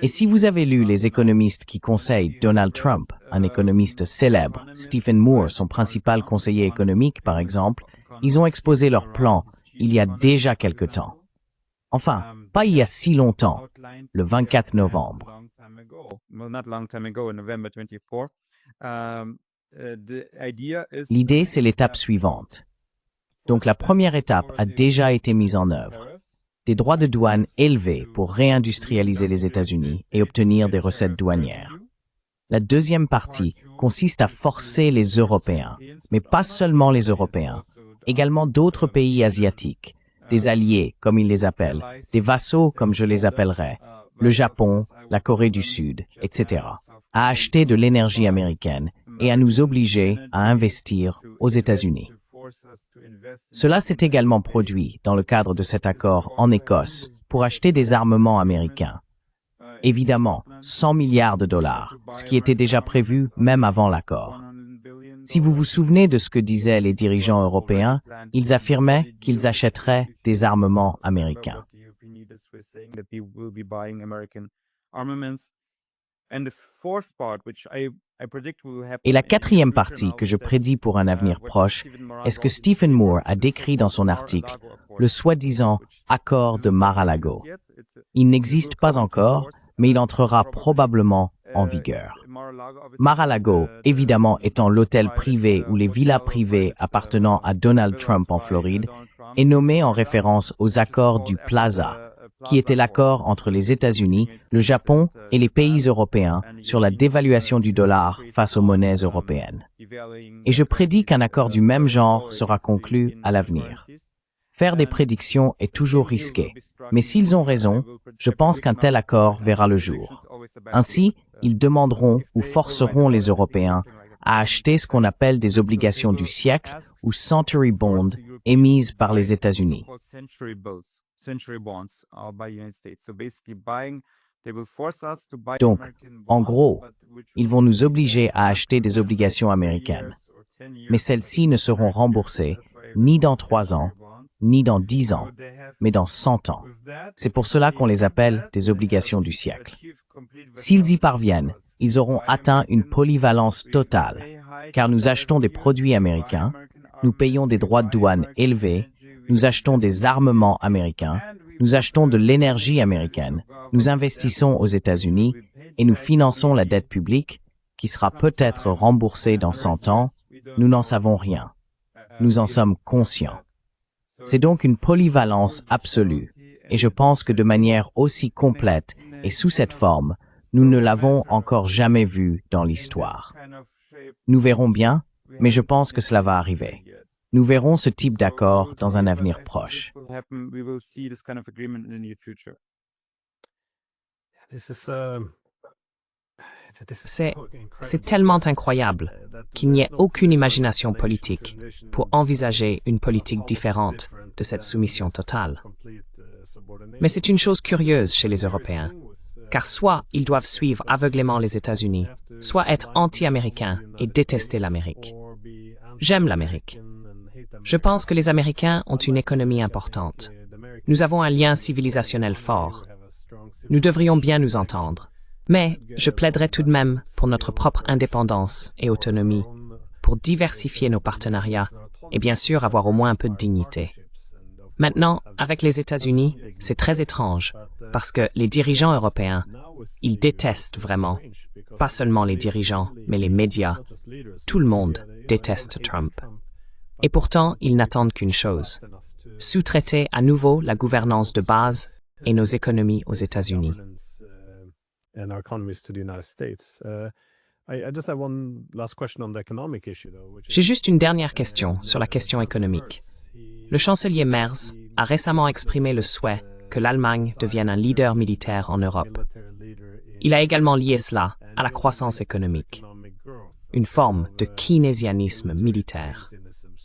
Et si vous avez lu les économistes qui conseillent Donald Trump, un économiste célèbre, Stephen Moore, son principal conseiller économique par exemple, ils ont exposé leur plan il y a déjà quelque temps. Enfin, pas il y a si longtemps, le 24 novembre. L'idée, c'est l'étape suivante. Donc la première étape a déjà été mise en œuvre. Des droits de douane élevés pour réindustrialiser les États-Unis et obtenir des recettes douanières. La deuxième partie consiste à forcer les Européens, mais pas seulement les Européens, également d'autres pays asiatiques, des alliés, comme ils les appellent, des vassaux, comme je les appellerais, le Japon, la Corée du Sud, etc., à acheter de l'énergie américaine et à nous obliger à investir aux États-Unis. Cela s'est également produit dans le cadre de cet accord en Écosse pour acheter des armements américains. Évidemment, 100 milliards de dollars, ce qui était déjà prévu même avant l'accord. Si vous vous souvenez de ce que disaient les dirigeants européens, ils affirmaient qu'ils achèteraient des armements américains. Et la quatrième partie que je prédis pour un avenir proche est ce que Stephen Moore a décrit dans son article, le soi-disant accord de Mar-a-Lago. Il n'existe pas encore, mais il entrera probablement en vigueur. Mar-a-Lago, évidemment étant l'hôtel privé ou les villas privées appartenant à Donald Trump en Floride, est nommé en référence aux accords du Plaza, qui était l'accord entre les États-Unis, le Japon et les pays européens sur la dévaluation du dollar face aux monnaies européennes. Et je prédis qu'un accord du même genre sera conclu à l'avenir. Faire des prédictions est toujours risqué, mais s'ils ont raison, je pense qu'un tel accord verra le jour. Ainsi, ils demanderont ou forceront les Européens à acheter ce qu'on appelle des obligations du siècle ou Century Bond émises par les États-Unis. Donc, en gros, ils vont nous obliger à acheter des obligations américaines. Mais celles-ci ne seront remboursées ni dans 3 ans, ni dans 10 ans, mais dans 100 ans. C'est pour cela qu'on les appelle des obligations du siècle. S'ils y parviennent, ils auront atteint une polyvalence totale, car nous achetons des produits américains, nous payons des droits de douane élevés, nous achetons des armements américains, nous achetons de l'énergie américaine, nous investissons aux États-Unis et nous finançons la dette publique qui sera peut-être remboursée dans 100 ans. Nous n'en savons rien. Nous en sommes conscients. C'est donc une polyvalence absolue, et je pense que de manière aussi complète et sous cette forme, nous ne l'avons encore jamais vue dans l'histoire. Nous verrons bien, mais je pense que cela va arriver. Nous verrons ce type d'accord dans un avenir proche. C'est tellement incroyable qu'il n'y ait aucune imagination politique pour envisager une politique différente de cette soumission totale. Mais c'est une chose curieuse chez les Européens, car soit ils doivent suivre aveuglément les États-Unis, soit être anti-américains et détester l'Amérique. J'aime l'Amérique. Je pense que les Américains ont une économie importante. Nous avons un lien civilisationnel fort. Nous devrions bien nous entendre. Mais je plaiderais tout de même pour notre propre indépendance et autonomie, pour diversifier nos partenariats et bien sûr avoir au moins un peu de dignité. Maintenant, avec les États-Unis, c'est très étrange, parce que les dirigeants européens, ils détestent vraiment, pas seulement les dirigeants, mais les médias. Tout le monde déteste Trump. Et pourtant, ils n'attendent qu'une chose, sous-traiter à nouveau la gouvernance de base et nos économies aux États-Unis. J'ai juste une dernière question sur la question économique. Le chancelier Merz a récemment exprimé le souhait que l'Allemagne devienne un leader militaire en Europe. Il a également lié cela à la croissance économique, une forme de keynésianisme militaire.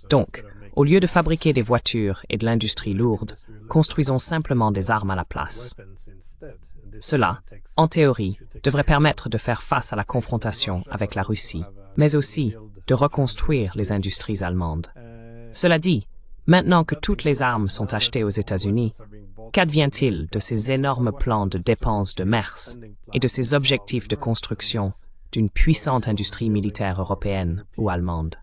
Donc, au lieu de fabriquer des voitures et de l'industrie lourde, construisons simplement des armes à la place. Cela, en théorie, devrait permettre de faire face à la confrontation avec la Russie, mais aussi de reconstruire les industries allemandes. Cela dit, maintenant que toutes les armes sont achetées aux États-Unis, qu'advient-il de ces énormes plans de dépenses de Merz et de ces objectifs de construction d'une puissante industrie militaire européenne ou allemande?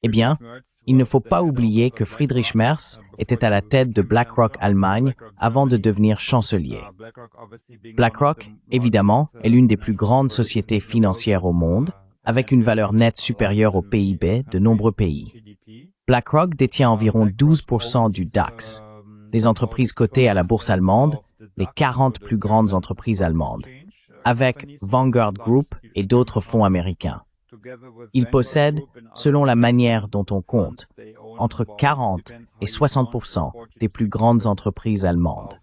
Eh bien, il ne faut pas oublier que Friedrich Merz était à la tête de BlackRock Allemagne avant de devenir chancelier. BlackRock, évidemment, est l'une des plus grandes sociétés financières au monde, avec une valeur nette supérieure au PIB de nombreux pays. BlackRock détient environ 12% du DAX, les entreprises cotées à la bourse allemande, les 40 plus grandes entreprises allemandes, avec Vanguard Group et d'autres fonds américains. Il possède, selon la manière dont on compte, entre 40 et 60% des plus grandes entreprises allemandes.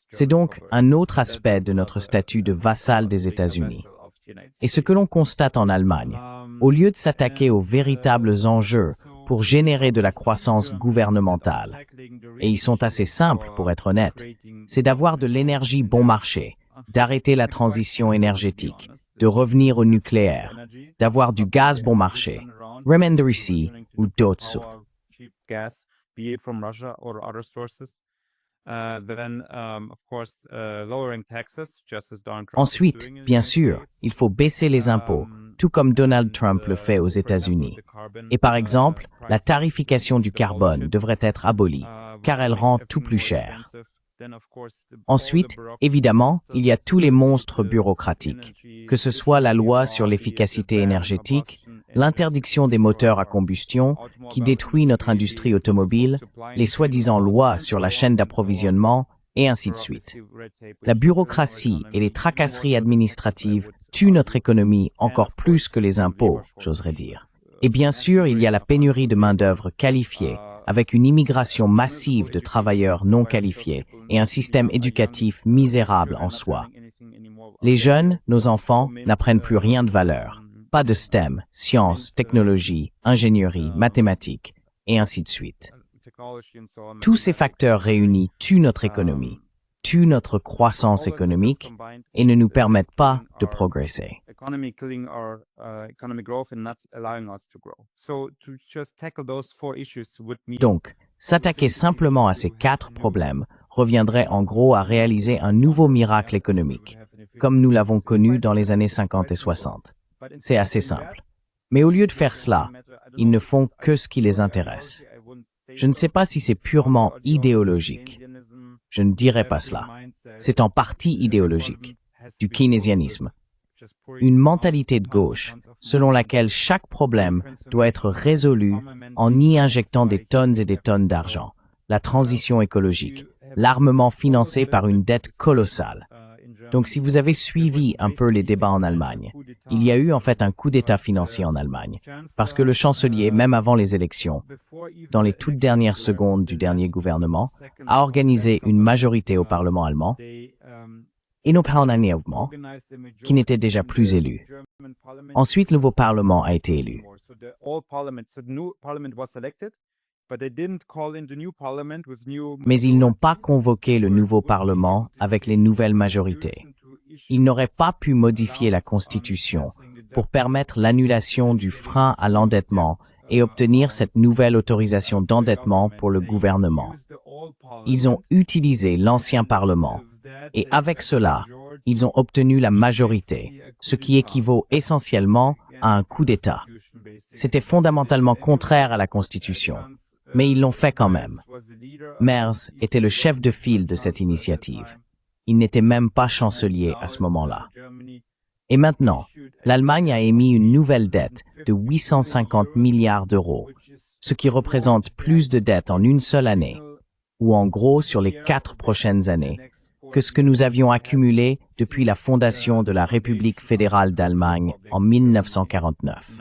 C'est donc un autre aspect de notre statut de vassal des États-Unis. Et ce que l'on constate en Allemagne, au lieu de s'attaquer aux véritables enjeux pour générer de la croissance gouvernementale, et ils sont assez simples pour être honnête, c'est d'avoir de l'énergie bon marché, d'arrêter la transition énergétique, de revenir au nucléaire, d'avoir du gaz bon marché, Remendrissy ou d'autres. Ensuite, bien sûr, il faut baisser les impôts, tout comme Donald Trump le fait aux États-Unis. Et par exemple, la tarification du carbone devrait être abolie, car elle rend tout plus cher. Ensuite, évidemment, il y a tous les monstres bureaucratiques, que ce soit la loi sur l'efficacité énergétique, l'interdiction des moteurs à combustion, qui détruit notre industrie automobile, les soi-disant lois sur la chaîne d'approvisionnement, et ainsi de suite. La bureaucratie et les tracasseries administratives tuent notre économie encore plus que les impôts, j'oserais dire. Et bien sûr, il y a la pénurie de main-d'œuvre qualifiée, avec une immigration massive de travailleurs non qualifiés et un système éducatif misérable en soi. Les jeunes, nos enfants, n'apprennent plus rien de valeur. Pas de STEM, sciences, technologie, ingénierie, mathématiques, et ainsi de suite. Tous ces facteurs réunis tuent notre économie, tuent notre croissance économique et ne nous permettent pas de progresser. Donc, S'attaquer simplement à ces 4 problèmes reviendrait en gros à réaliser un nouveau miracle économique, comme nous l'avons connu dans les années 50 et 60. C'est assez simple. Mais au lieu de faire cela, ils ne font que ce qui les intéresse. Je ne sais pas si c'est purement idéologique. Je ne dirais pas cela. C'est en partie idéologique, du keynésianisme. Une mentalité de gauche, selon laquelle chaque problème doit être résolu en y injectant des tonnes et des tonnes d'argent. La transition écologique, l'armement financé par une dette colossale. Donc si vous avez suivi un peu les débats en Allemagne, il y a eu en fait un coup d'État financier en Allemagne, parce que le chancelier, même avant les élections, dans les toutes dernières secondes du dernier gouvernement, a organisé une majorité au Parlement allemand, et non pas en année mouvement, qui n'était déjà plus élu. Ensuite, le nouveau Parlement a été élu. Mais ils n'ont pas convoqué le nouveau Parlement avec les nouvelles majorités. Ils n'auraient pas pu modifier la Constitution pour permettre l'annulation du frein à l'endettement et obtenir cette nouvelle autorisation d'endettement pour le gouvernement. Ils ont utilisé l'ancien Parlement et avec cela, ils ont obtenu la majorité, ce qui équivaut essentiellement à un coup d'État. C'était fondamentalement contraire à la Constitution, mais ils l'ont fait quand même. Merz était le chef de file de cette initiative. Il n'était même pas chancelier à ce moment-là. Et maintenant, l'Allemagne a émis une nouvelle dette de 850 milliards d'euros, ce qui représente plus de dettes en une seule année, ou en gros sur les 4 prochaines années, que ce que nous avions accumulé depuis la fondation de la République fédérale d'Allemagne en 1949.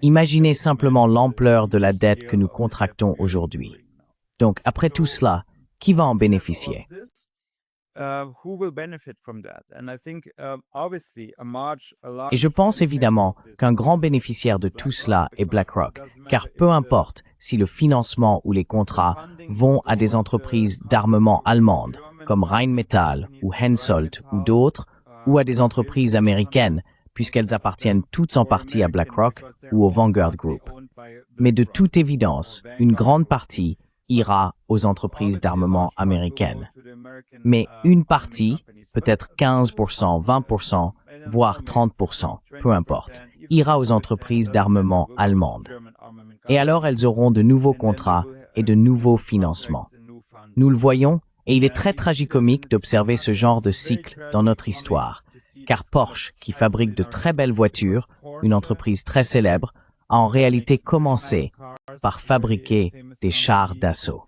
Imaginez simplement l'ampleur de la dette que nous contractons aujourd'hui. Donc, après tout cela, qui va en bénéficier? Et je pense évidemment qu'un grand bénéficiaire de tout cela est BlackRock, car peu importe si le financement ou les contrats vont à des entreprises d'armement allemandes, comme Rheinmetall ou Hensoldt ou d'autres, ou à des entreprises américaines, puisqu'elles appartiennent toutes en partie à BlackRock ou au Vanguard Group. Mais de toute évidence, une grande partie ira aux entreprises d'armement américaines. Mais une partie, peut-être 15%, 20%, voire 30%, peu importe, ira aux entreprises d'armement allemandes. Et alors elles auront de nouveaux contrats et de nouveaux financements. Nous le voyons, et il est très tragicomique d'observer ce genre de cycle dans notre histoire, car Porsche, qui fabrique de très belles voitures, une entreprise très célèbre, a en réalité commencé par fabriquer des chars d'assaut.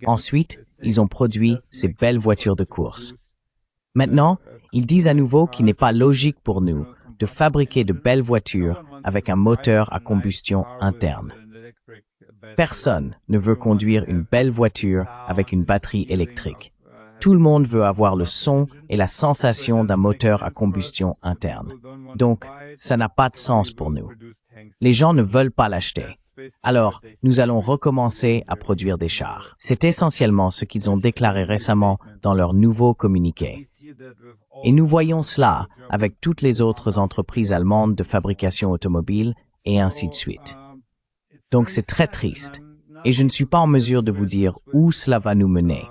Ensuite, ils ont produit ces belles voitures de course. Maintenant, ils disent à nouveau qu'il n'est pas logique pour nous de fabriquer de belles voitures avec un moteur à combustion interne. Personne ne veut conduire une belle voiture avec une batterie électrique. Tout le monde veut avoir le son et la sensation d'un moteur à combustion interne. Donc, ça n'a pas de sens pour nous. Les gens ne veulent pas l'acheter. Alors, nous allons recommencer à produire des chars. C'est essentiellement ce qu'ils ont déclaré récemment dans leur nouveau communiqué. Et nous voyons cela avec toutes les autres entreprises allemandes de fabrication automobile et ainsi de suite. Donc c'est très triste. Et je ne suis pas en mesure de vous dire où cela va nous mener.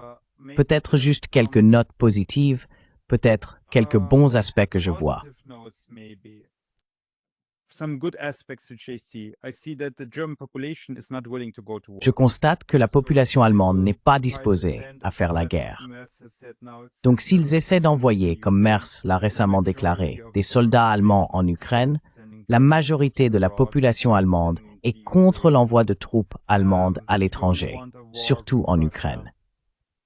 Peut-être juste quelques notes positives, peut-être quelques bons aspects que je vois. Je constate que la population allemande n'est pas disposée à faire la guerre. Donc s'ils essaient d'envoyer, comme Merz l'a récemment déclaré, des soldats allemands en Ukraine, la majorité de la population allemande est contre l'envoi de troupes allemandes à l'étranger, surtout en Ukraine.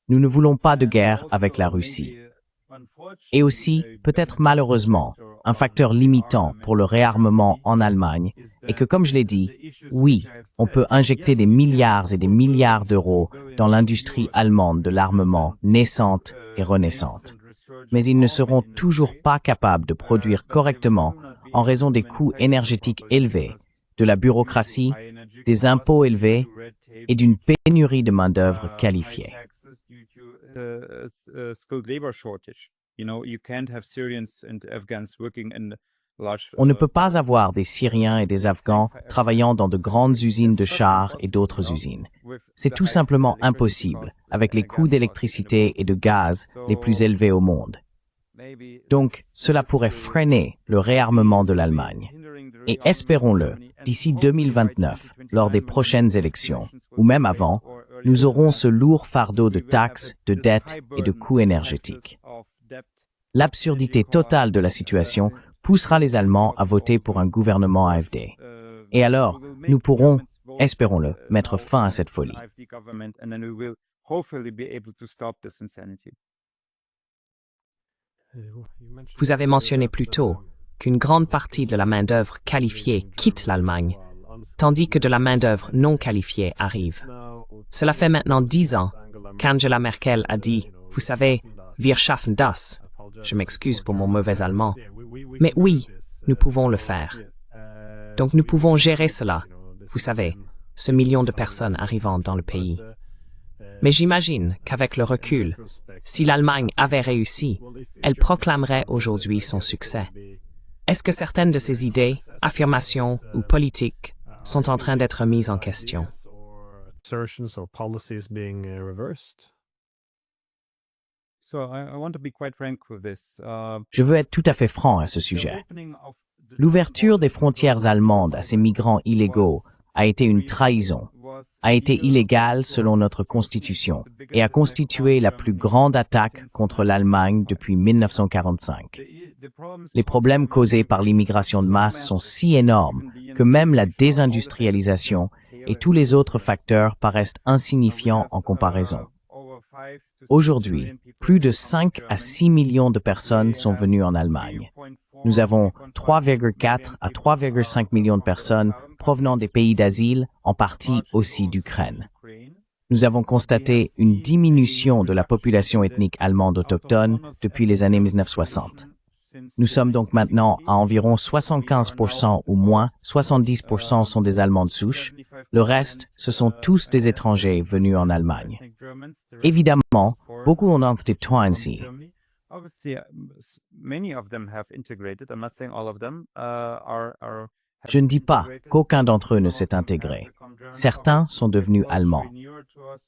Nous ne voulons pas de guerre avec la Russie. Et aussi, peut-être malheureusement, un facteur limitant pour le réarmement en Allemagne est que, comme je l'ai dit, oui, on peut injecter des milliards et des milliards d'euros dans l'industrie allemande de l'armement naissante et renaissante. Mais ils ne seront toujours pas capables de produire correctement en raison des coûts énergétiques élevés, de la bureaucratie, des impôts élevés et d'une pénurie de main-d'œuvre qualifiée. You know, you can't have Syrians and Afghans working in On ne peut pas avoir des Syriens et des Afghans travaillant dans de grandes usines de chars et d'autres usines. C'est tout simplement impossible avec les coûts d'électricité et de gaz les plus élevés au monde. Donc, cela pourrait freiner le réarmement de l'Allemagne. Et espérons-le, d'ici 2029, lors des prochaines élections, ou même avant, nous aurons ce lourd fardeau de taxes, de dettes et de coûts énergétiques. L'absurdité totale de la situation poussera les Allemands à voter pour un gouvernement AfD. Et alors, nous pourrons, espérons-le, mettre fin à cette folie. Vous avez mentionné plus tôt qu'une grande partie de la main-d'œuvre qualifiée quitte l'Allemagne, tandis que de la main-d'œuvre non qualifiée arrive. Cela fait maintenant 10 ans qu'Angela Merkel a dit « Vous savez, wir schaffen das ». Je m'excuse pour mon mauvais allemand. Mais oui, nous pouvons le faire. Donc nous pouvons gérer cela, vous savez, ce million de personnes arrivant dans le pays. Mais j'imagine qu'avec le recul, si l'Allemagne avait réussi, elle proclamerait aujourd'hui son succès. Est-ce que certaines de ces idées, affirmations ou politiques sont en train d'être mises en question? Je veux être tout à fait franc à ce sujet. L'ouverture des frontières allemandes à ces migrants illégaux a été une trahison, a été illégale selon notre constitution et a constitué la plus grande attaque contre l'Allemagne depuis 1945. Les problèmes causés par l'immigration de masse sont si énormes que même la désindustrialisation et tous les autres facteurs paraissent insignifiants en comparaison. Aujourd'hui, plus de 5 à 6 millions de personnes sont venues en Allemagne. Nous avons 3,4 à 3,5 millions de personnes provenant des pays d'asile, en partie aussi d'Ukraine. Nous avons constaté une diminution de la population ethnique allemande autochtone depuis les années 1960. Nous sommes donc maintenant à environ 75% ou moins, 70% sont des Allemands de souche. Le reste, ce sont tous des étrangers venus en Allemagne. Évidemment, beaucoup ont entré ainsi. Je ne dis pas qu'aucun d'entre eux ne s'est intégré. Certains sont devenus allemands.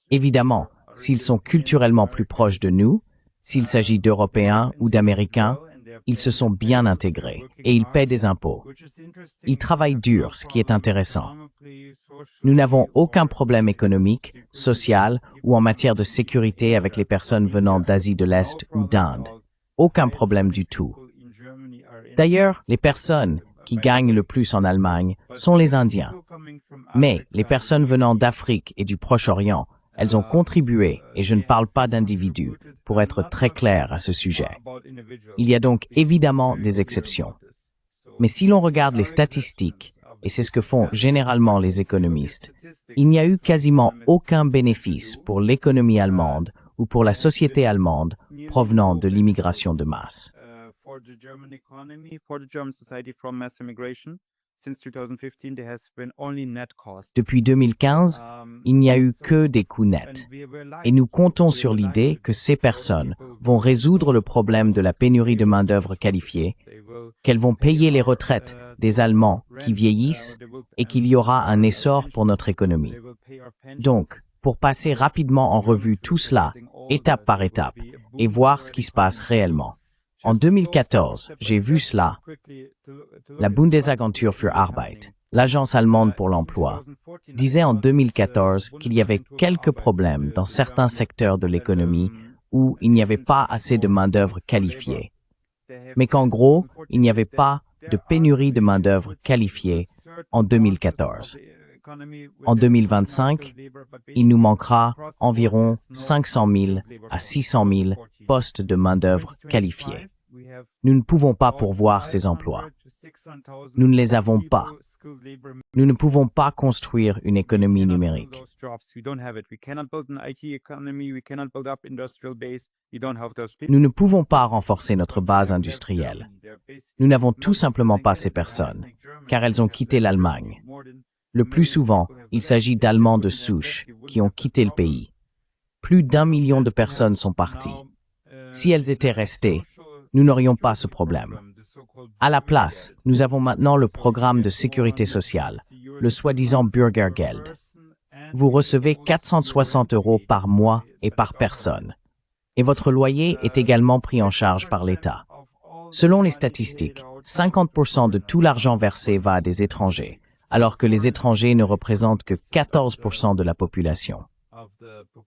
Évidemment, s'ils sont culturellement plus proches de nous, s'il s'agit d'Européens ou d'Américains, ils se sont bien intégrés et ils paient des impôts. Ils travaillent dur, ce qui est intéressant. Nous n'avons aucun problème économique, social ou en matière de sécurité avec les personnes venant d'Asie de l'Est ou d'Inde. Aucun problème du tout. D'ailleurs, les personnes qui gagnent le plus en Allemagne sont les Indiens. Mais les personnes venant d'Afrique et du Proche-Orient, elles ont contribué, et je ne parle pas d'individus, pour être très clair à ce sujet. Il y a donc évidemment des exceptions. Mais si l'on regarde les statistiques, et c'est ce que font généralement les économistes, il n'y a eu quasiment aucun bénéfice pour l'économie allemande ou pour la société allemande provenant de l'immigration de masse. Depuis 2015, il n'y a eu que des coûts nets. Et nous comptons sur l'idée que ces personnes vont résoudre le problème de la pénurie de main-d'œuvre qualifiée, qu'elles vont payer les retraites des Allemands qui vieillissent et qu'il y aura un essor pour notre économie. Donc, pour passer rapidement en revue tout cela, étape par étape, et voir ce qui se passe réellement. En 2014, j'ai vu cela. La Bundesagentur für Arbeit, l'agence allemande pour l'emploi, disait en 2014 qu'il y avait quelques problèmes dans certains secteurs de l'économie où il n'y avait pas assez de main-d'œuvre qualifiée. Mais qu'en gros, il n'y avait pas de pénurie de main-d'œuvre qualifiée en 2014. En 2025, il nous manquera environ 500 000 à 600 000 postes de main-d'œuvre qualifiés. Nous ne pouvons pas pourvoir ces emplois. Nous ne les avons pas. Nous ne pouvons pas construire une économie numérique. Nous ne pouvons pas renforcer notre base industrielle. Nous n'avons tout simplement pas ces personnes, car elles ont quitté l'Allemagne. Le plus souvent, il s'agit d'Allemands de souche qui ont quitté le pays. Plus d'1 million de personnes sont parties. Si elles étaient restées, nous n'aurions pas ce problème. À la place, nous avons maintenant le programme de sécurité sociale, le soi-disant Bürgergeld. Vous recevez 460 € par mois et par personne. Et votre loyer est également pris en charge par l'État. Selon les statistiques, 50% de tout l'argent versé va à des étrangers, alors que les étrangers ne représentent que 14% de la population.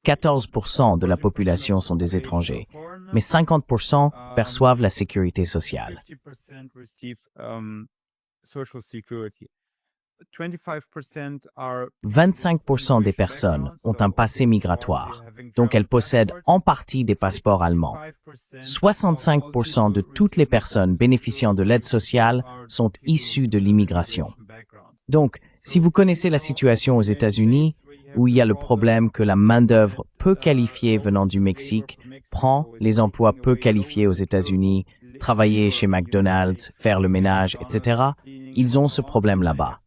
14% de la population sont des étrangers, mais 50% perçoivent la sécurité sociale. 25% des personnes ont un passé migratoire, donc elles possèdent en partie des passeports allemands. 65% de toutes les personnes bénéficiant de l'aide sociale sont issues de l'immigration. Donc, si vous connaissez la situation aux États-Unis, où il y a le problème que la main-d'œuvre peu qualifiée venant du Mexique prend les emplois peu qualifiés aux États-Unis, travailler chez McDonald's, faire le ménage, etc., ils ont ce problème là-bas.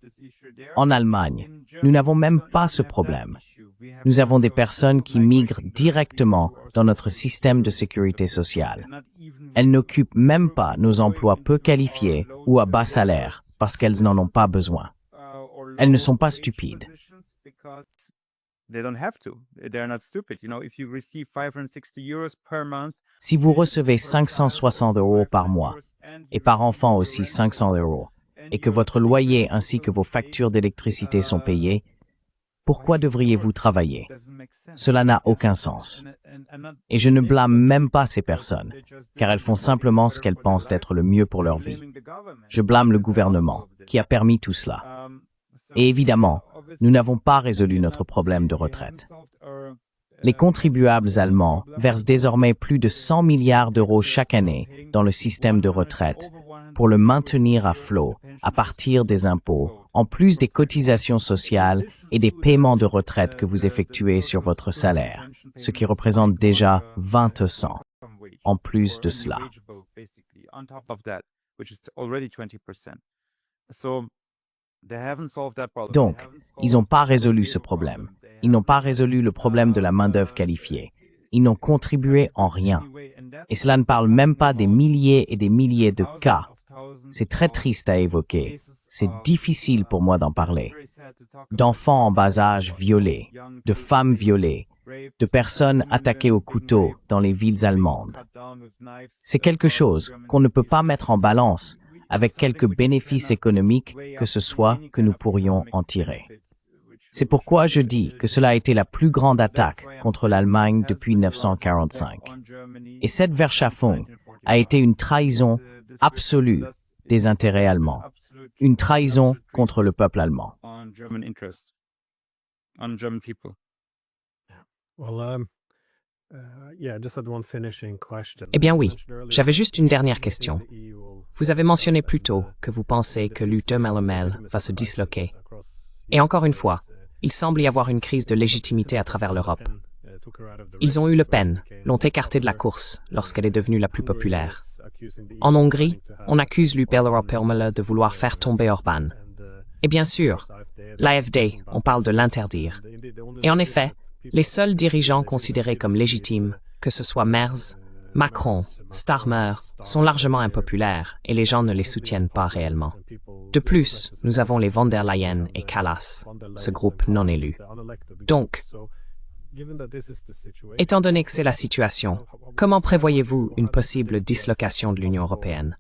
En Allemagne, nous n'avons même pas ce problème. Nous avons des personnes qui migrent directement dans notre système de sécurité sociale. Elles n'occupent même pas nos emplois peu qualifiés ou à bas salaire parce qu'elles n'en ont pas besoin. Elles ne sont pas stupides. Si vous recevez 560 € par mois, et par enfant aussi 500 €, et que votre loyer ainsi que vos factures d'électricité sont payées, pourquoi devriez-vous travailler? Cela n'a aucun sens. Et je ne blâme même pas ces personnes, car elles font simplement ce qu'elles pensent d'être le mieux pour leur vie. Je blâme le gouvernement, qui a permis tout cela. Et évidemment, nous n'avons pas résolu notre problème de retraite. Les contribuables allemands versent désormais plus de 100 milliards d'euros chaque année dans le système de retraite pour le maintenir à flot à partir des impôts, en plus des cotisations sociales et des paiements de retraite que vous effectuez sur votre salaire, ce qui représente déjà 20%. En plus de cela. Donc, ils n'ont pas résolu ce problème. Ils n'ont pas résolu le problème de la main-d'œuvre qualifiée. Ils n'ont contribué en rien. Et cela ne parle même pas des milliers et des milliers de cas. C'est très triste à évoquer. C'est difficile pour moi d'en parler. D'enfants en bas âge violés, de femmes violées, de personnes attaquées au couteau dans les villes allemandes. C'est quelque chose qu'on ne peut pas mettre en balance avec quelques bénéfices économiques que ce soit que nous pourrions en tirer. C'est pourquoi je dis que cela a été la plus grande attaque contre l'Allemagne depuis 1945. Et cette Verschaffung a été une trahison absolue des intérêts allemands, une trahison contre le peuple allemand. Eh bien oui, j'avais juste une dernière question. Vous avez mentionné plus tôt que vous pensez que l'UTMLML va se disloquer. Et encore une fois, il semble y avoir une crise de légitimité à travers l'Europe. Ils ont eu Le Pen, l'ont écartée de la course lorsqu'elle est devenue la plus populaire. En Hongrie, on accuse l'UPLRPML de vouloir faire tomber Orbán. Et bien sûr, l'AfD, on parle de l'interdire. Et en effet, les seuls dirigeants considérés comme légitimes, que ce soit Merz, Macron, Starmer, sont largement impopulaires et les gens ne les soutiennent pas réellement. De plus, nous avons les von der Leyen et Kallas, ce groupe non élu. Donc, étant donné que c'est la situation, comment prévoyez-vous une possible dislocation de l'Union européenne?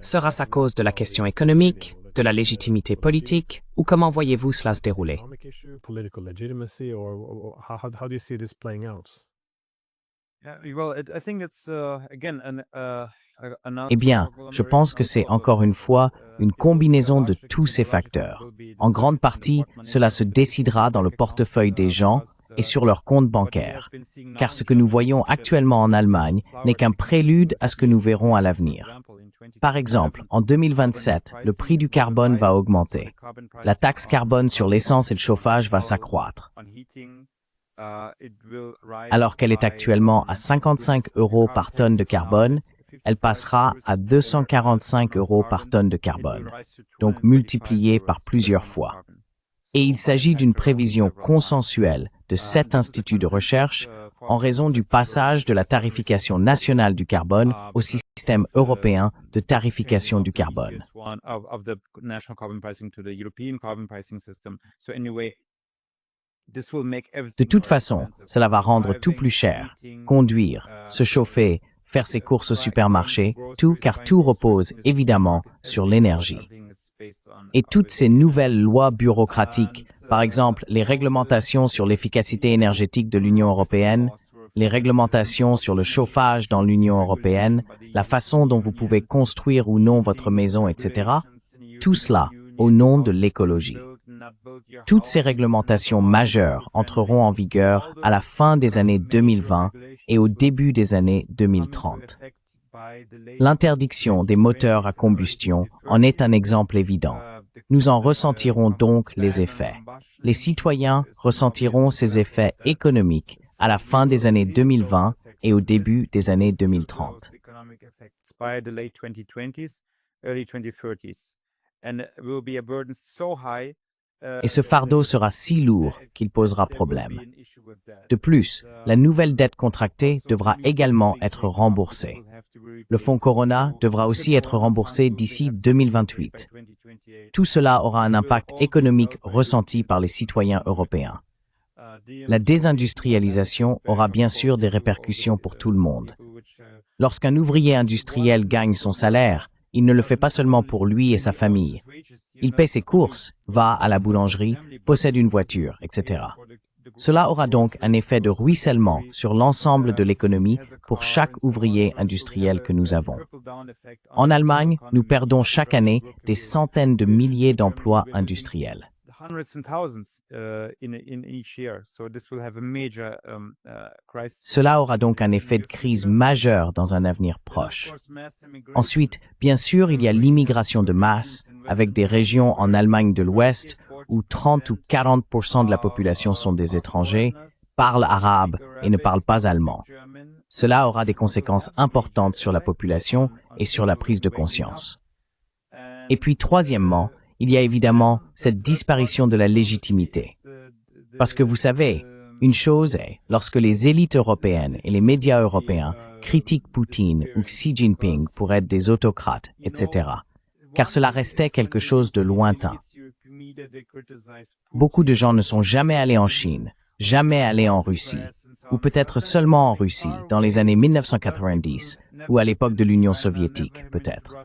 Sera-ce à cause de la question économique, de la légitimité politique, ou comment voyez-vous cela se dérouler? Eh bien, je pense que c'est encore une fois une combinaison de tous ces facteurs. En grande partie, cela se décidera dans le portefeuille des gens et sur leur compte bancaire. Car ce que nous voyons actuellement en Allemagne n'est qu'un prélude à ce que nous verrons à l'avenir. Par exemple, en 2027, le prix du carbone va augmenter. La taxe carbone sur l'essence et le chauffage va s'accroître. Alors qu'elle est actuellement à 55 € par tonne de carbone, elle passera à 245 € par tonne de carbone, donc multipliée par plusieurs fois. Et il s'agit d'une prévision consensuelle de 7 instituts de recherche en raison du passage de la tarification nationale du carbone au système européen de tarification du carbone. De toute façon, cela va rendre tout plus cher. Conduire, se chauffer, faire ses courses au supermarché, tout car tout repose évidemment sur l'énergie. Et toutes ces nouvelles lois bureaucratiques, par exemple les réglementations sur l'efficacité énergétique de l'Union européenne, les réglementations sur le chauffage dans l'Union européenne, la façon dont vous pouvez construire ou non votre maison, etc., tout cela au nom de l'écologie. Toutes ces réglementations majeures entreront en vigueur à la fin des années 2020 et au début des années 2030. L'interdiction des moteurs à combustion en est un exemple évident. Nous en ressentirons donc les effets. Les citoyens ressentiront ces effets économiques à la fin des années 2020 et au début des années 2030. Et ce fardeau sera si lourd qu'il posera problème. De plus, la nouvelle dette contractée devra également être remboursée. Le fonds Corona devra aussi être remboursé d'ici 2028. Tout cela aura un impact économique ressenti par les citoyens européens. La désindustrialisation aura bien sûr des répercussions pour tout le monde. Lorsqu'un ouvrier industriel gagne son salaire, il ne le fait pas seulement pour lui et sa famille. Il paie ses courses, va à la boulangerie, possède une voiture, etc. Cela aura donc un effet de ruissellement sur l'ensemble de l'économie pour chaque ouvrier industriel que nous avons. En Allemagne, nous perdons chaque année des centaines de milliers d'emplois industriels. Cela aura donc un effet de crise majeur dans un avenir proche. Ensuite, bien sûr, il y a l'immigration de masse, avec des régions en Allemagne de l'Ouest où 30 ou 40% de la population sont des étrangers, parlent arabe et ne parlent pas allemand. Cela aura des conséquences importantes sur la population et sur la prise de conscience. Et puis, troisièmement, il y a évidemment cette disparition de la légitimité. Parce que vous savez, une chose est, lorsque les élites européennes et les médias européens critiquent Poutine ou Xi Jinping pour être des autocrates, etc., car cela restait quelque chose de lointain. Beaucoup de gens ne sont jamais allés en Chine, jamais allés en Russie, ou peut-être seulement en Russie dans les années 1990, ou à l'époque de l'Union soviétique, peut-être.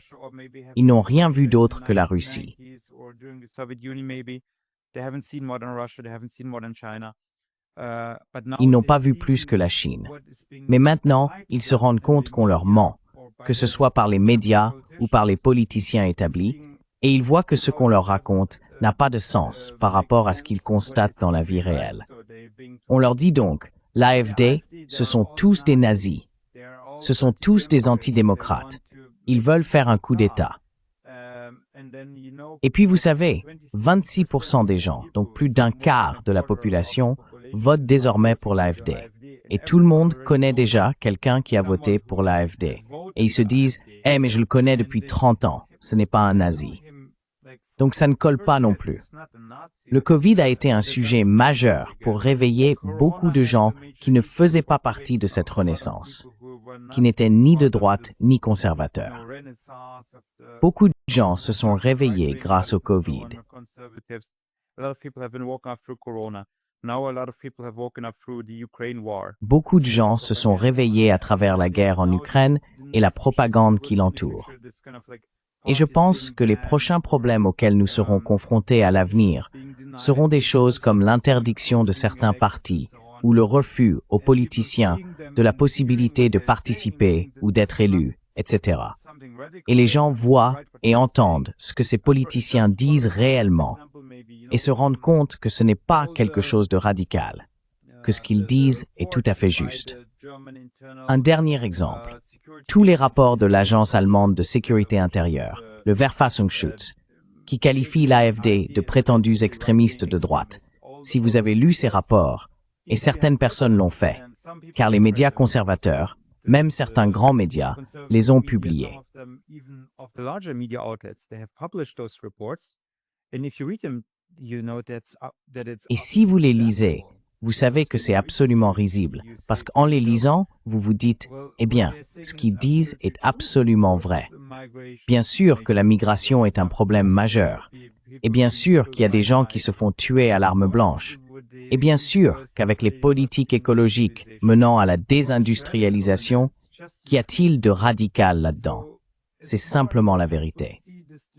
Ils n'ont rien vu d'autre que la Russie. Ils n'ont pas vu plus que la Chine. Mais maintenant, ils se rendent compte qu'on leur ment, que ce soit par les médias ou par les politiciens établis, et ils voient que ce qu'on leur raconte n'a pas de sens par rapport à ce qu'ils constatent dans la vie réelle. On leur dit donc, l'AfD, ce sont tous des nazis. Ce sont tous des antidémocrates. Ils veulent faire un coup d'État. Et puis vous savez, 26% des gens, donc plus d'un quart de la population, votent désormais pour l'AfD. Et tout le monde connaît déjà quelqu'un qui a voté pour l'AfD. Et ils se disent, « Eh, mais je le connais depuis 30 ans, ce n'est pas un nazi. » Donc ça ne colle pas non plus. Le Covid a été un sujet majeur pour réveiller beaucoup de gens qui ne faisaient pas partie de cette renaissance, qui n'étaient ni de droite ni conservateurs. Beaucoup de gens se sont réveillés grâce au Covid. Beaucoup de gens se sont réveillés à travers la guerre en Ukraine et la propagande qui l'entoure. Et je pense que les prochains problèmes auxquels nous serons confrontés à l'avenir seront des choses comme l'interdiction de certains partis ou le refus aux politiciens de la possibilité de participer ou d'être élus, etc. Et les gens voient et entendent ce que ces politiciens disent réellement et se rendent compte que ce n'est pas quelque chose de radical, que ce qu'ils disent est tout à fait juste. Un dernier exemple. Tous les rapports de l'agence allemande de sécurité intérieure, le Verfassungsschutz, qui qualifie l'AfD de prétendus extrémistes de droite. Si vous avez lu ces rapports, et certaines personnes l'ont fait, car les médias conservateurs, même certains grands médias, les ont publiés. Et si vous les lisez, vous savez que c'est absolument risible, parce qu'en les lisant, vous vous dites, eh bien, ce qu'ils disent est absolument vrai. Bien sûr que la migration est un problème majeur, et bien sûr qu'il y a des gens qui se font tuer à l'arme blanche, et bien sûr qu'avec les politiques écologiques menant à la désindustrialisation, qu'y a-t-il de radical là-dedans? C'est simplement la vérité.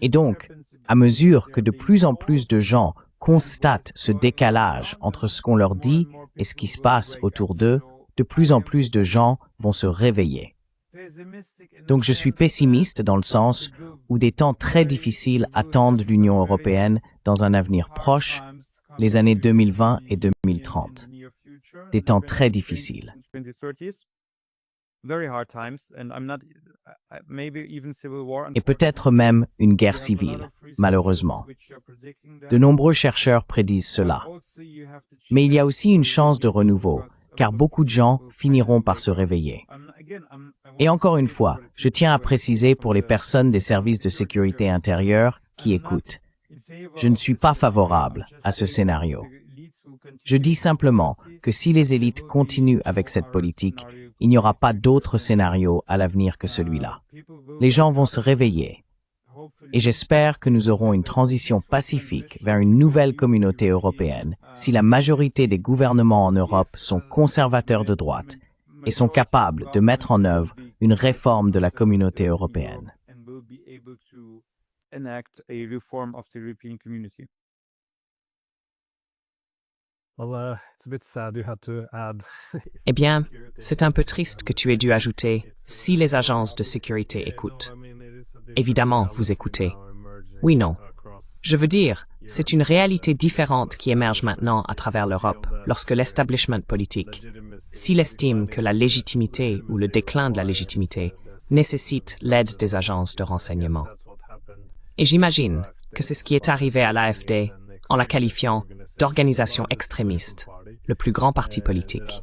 Et donc, à mesure que de plus en plus de gens constatent ce décalage entre ce qu'on leur dit et ce qui se passe autour d'eux, de plus en plus de gens vont se réveiller. Donc je suis pessimiste dans le sens où des temps très difficiles attendent l'Union européenne dans un avenir proche, les années 2020 et 2030. Des temps très difficiles. Et peut-être même une guerre civile, malheureusement. De nombreux chercheurs prédisent cela. Mais il y a aussi une chance de renouveau, car beaucoup de gens finiront par se réveiller. Et encore une fois, je tiens à préciser pour les personnes des services de sécurité intérieure qui écoutent. Je ne suis pas favorable à ce scénario. Je dis simplement que si les élites continuent avec cette politique, il n'y aura pas d'autre scénario à l'avenir que celui-là. Les gens vont se réveiller. Et j'espère que nous aurons une transition pacifique vers une nouvelle communauté européenne si la majorité des gouvernements en Europe sont conservateurs de droite et sont capables de mettre en œuvre une réforme de la communauté européenne. Eh bien, c'est un peu triste que tu aies dû ajouter « si les agences de sécurité écoutent ». Évidemment, vous écoutez. Oui, non. Je veux dire, c'est une réalité différente qui émerge maintenant à travers l'Europe lorsque l'establishment politique, s'il estime que la légitimité ou le déclin de la légitimité nécessite l'aide des agences de renseignement. Et j'imagine que c'est ce qui est arrivé à l'AfD en la qualifiant d'organisation extrémiste, le plus grand parti politique.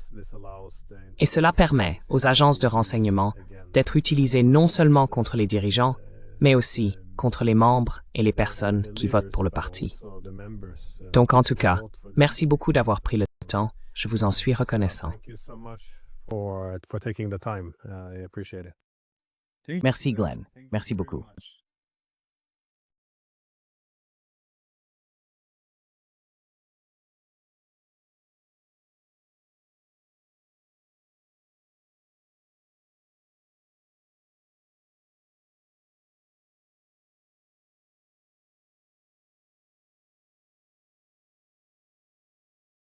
Et cela permet aux agences de renseignement d'être utilisées non seulement contre les dirigeants, mais aussi contre les membres et les personnes qui votent pour le parti. Donc en tout cas, merci beaucoup d'avoir pris le temps, je vous en suis reconnaissant. Merci Glenn, merci beaucoup.